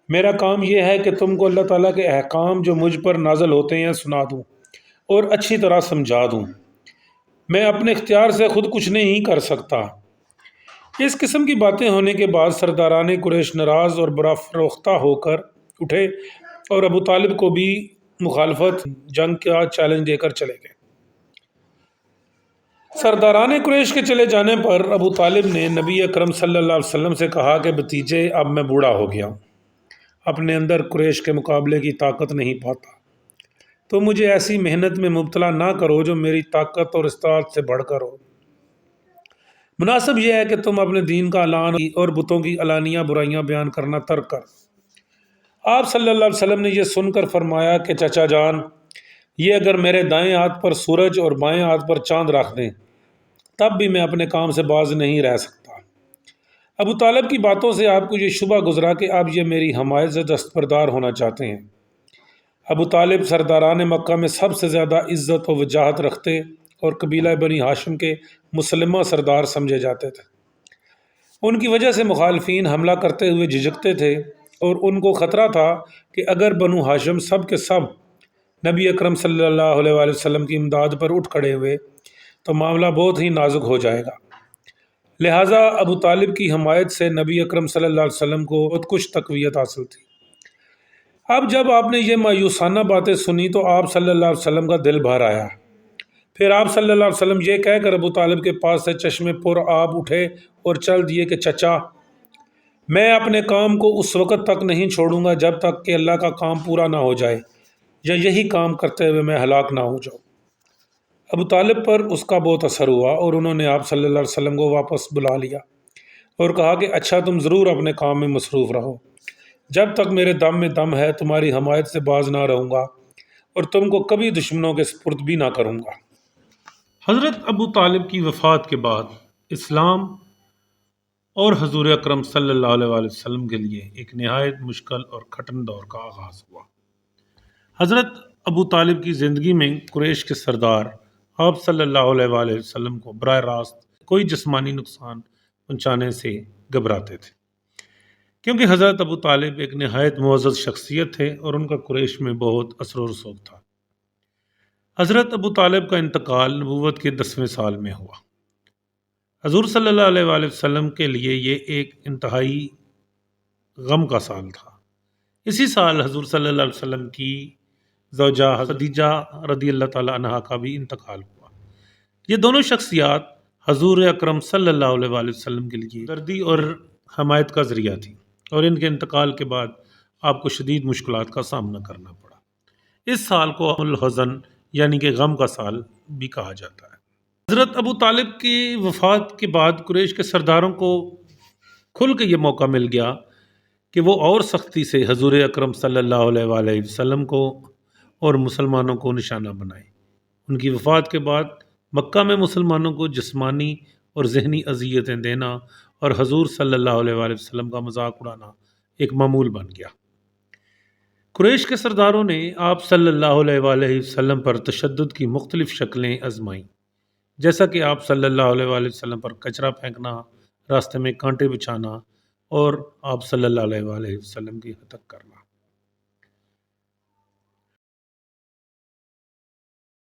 میرا کام یہ ہے کہ تم کو اللہ تعالیٰ کے احکام جو مجھ پر نازل ہوتے ہیں سنا دوں اور اچھی طرح سمجھا دوں۔ میں اپنے اختیار سے خود کچھ نہیں کر سکتا۔ اس قسم کی باتیں ہونے کے بعد سرداران قریش ناراض اور برا فروختہ ہو کر اٹھے اور ابو طالب کو بھی مخالفت جنگ کا چیلنج دے کر چلے گئے۔ سرداران قریش کے چلے جانے پر ابو طالب نے نبی اکرم صلی اللہ علیہ وسلم سے کہا کہ بھتیجے، اب میں بوڑھا ہو گیا ہوں، اپنے اندر قریش کے مقابلے کی طاقت نہیں پاتا، تو مجھے ایسی محنت میں مبتلا نہ کرو جو میری طاقت اور استطاعت سے بڑھ کر ہو۔ مناسب یہ ہے کہ تم اپنے دین کا اعلان اور بتوں کی علانیہ برائیاں بیان کرنا ترک کر۔ آپ صلی اللہ علیہ وسلم نے یہ سن کر فرمایا کہ چچا جان، یہ اگر میرے دائیں ہاتھ پر سورج اور بائیں ہاتھ پر چاند رکھ دیں تب بھی میں اپنے کام سے باز نہیں رہ سکتا۔ ابو طالب کی باتوں سے آپ کو یہ شبہ گزرا کہ اب یہ میری حمایت سے دستبردار ہونا چاہتے ہیں۔ ابو طالب سرداران مکہ میں سب سے زیادہ عزت و وجاہت رکھتے اور قبیلہ بنی ہاشم کے مسلمہ سردار سمجھے جاتے تھے۔ ان کی وجہ سے مخالفین حملہ کرتے ہوئے جھجکتے تھے اور ان کو خطرہ تھا کہ اگر بنو ہاشم سب کے سب نبی اکرم صلی اللہ علیہ وآلہ وسلم کی امداد پر اٹھ کھڑے ہوئے تو معاملہ بہت ہی نازک ہو جائے گا۔ لہٰذا ابو طالب کی حمایت سے نبی اکرم صلی اللہ علیہ وسلم کو بہت کچھ تقویت حاصل تھی۔ اب جب آپ نے یہ مایوسانہ باتیں سنی تو آپ صلی اللہ علیہ وسلم کا دل بھر آیا۔ پھر آپ صلی اللہ علیہ وسلم یہ کہہ کر ابو طالب کے پاس سے چشمے پر آب اٹھے اور چل دیے کہ چچا، میں اپنے کام کو اس وقت تک نہیں چھوڑوں گا جب تک کہ اللہ کا کام پورا نہ ہو جائے، یا یہی کام کرتے ہوئے میں ہلاک نہ ہو جاؤں۔ ابو طالب پر اس کا بہت اثر ہوا اور انہوں نے آپ صلی اللہ علیہ وسلم کو واپس بلا لیا اور کہا کہ اچھا، تم ضرور اپنے کام میں مصروف رہو، جب تک میرے دم میں دم ہے تمہاری حمایت سے باز نہ رہوں گا اور تم کو کبھی دشمنوں کے سپرد بھی نہ کروں گا۔ حضرت ابو طالب کی وفات کے بعد اسلام اور حضور اکرم صلی اللہ علیہ وآلہ وسلم کے لیے ایک نہایت مشکل اور کھٹن دور کا آغاز ہوا۔ حضرت ابو طالب کی زندگی میں قریش کے سردار آپ صلی اللہ علیہ وآلہ وسلم کو براہ راست کوئی جسمانی نقصان پہنچانے سے گھبراتے تھے، کیونکہ حضرت ابو طالب ایک نہایت معزز شخصیت تھے اور ان کا قریش میں بہت اثر و رسوخ تھا۔ حضرت ابو طالب کا انتقال نبوت کے 10ویں سال میں ہوا۔ حضور صلی اللہ علیہ وآلہ وسلم کے لیے یہ ایک انتہائی غم کا سال تھا۔ اسی سال حضور صلی اللہ علیہ وسلم کی زوجہ خدیجہ رضی اللہ تعالیٰ عنہا کا بھی انتقال ہوا۔ یہ دونوں شخصیات حضور اکرم صلی اللہ علیہ وآلہ وسلم کے لیے دردی اور حمایت کا ذریعہ تھی، اور ان کے انتقال کے بعد آپ کو شدید مشکلات کا سامنا کرنا پڑا۔ اس سال کو الحزن یعنی کہ غم کا سال بھی کہا جاتا ہے۔ حضرت ابو طالب کی وفات کے بعد قریش کے سرداروں کو کھل کے یہ موقع مل گیا کہ وہ اور سختی سے حضور اکرم صلی اللہ علیہ وآلہ وسلم کو اور مسلمانوں کو نشانہ بنائیں۔ ان کی وفات کے بعد مکہ میں مسلمانوں کو جسمانی اور ذہنی اذیتیں دینا اور حضور صلی اللہ علیہ وآلہ وسلم کا مذاق اڑانا ایک معمول بن گیا۔ قریش کے سرداروں نے آپ صلی اللہ علیہ وآلہ وسلم پر تشدد کی مختلف شکلیں آزمائیں، جیسا کہ آپ صلی اللہ علیہ وآلہ وسلم پر کچرا پھینکنا، راستے میں کانٹے بچھانا اور آپ صلی اللہ علیہ وآلہ وسلم کی ہتک کرنا۔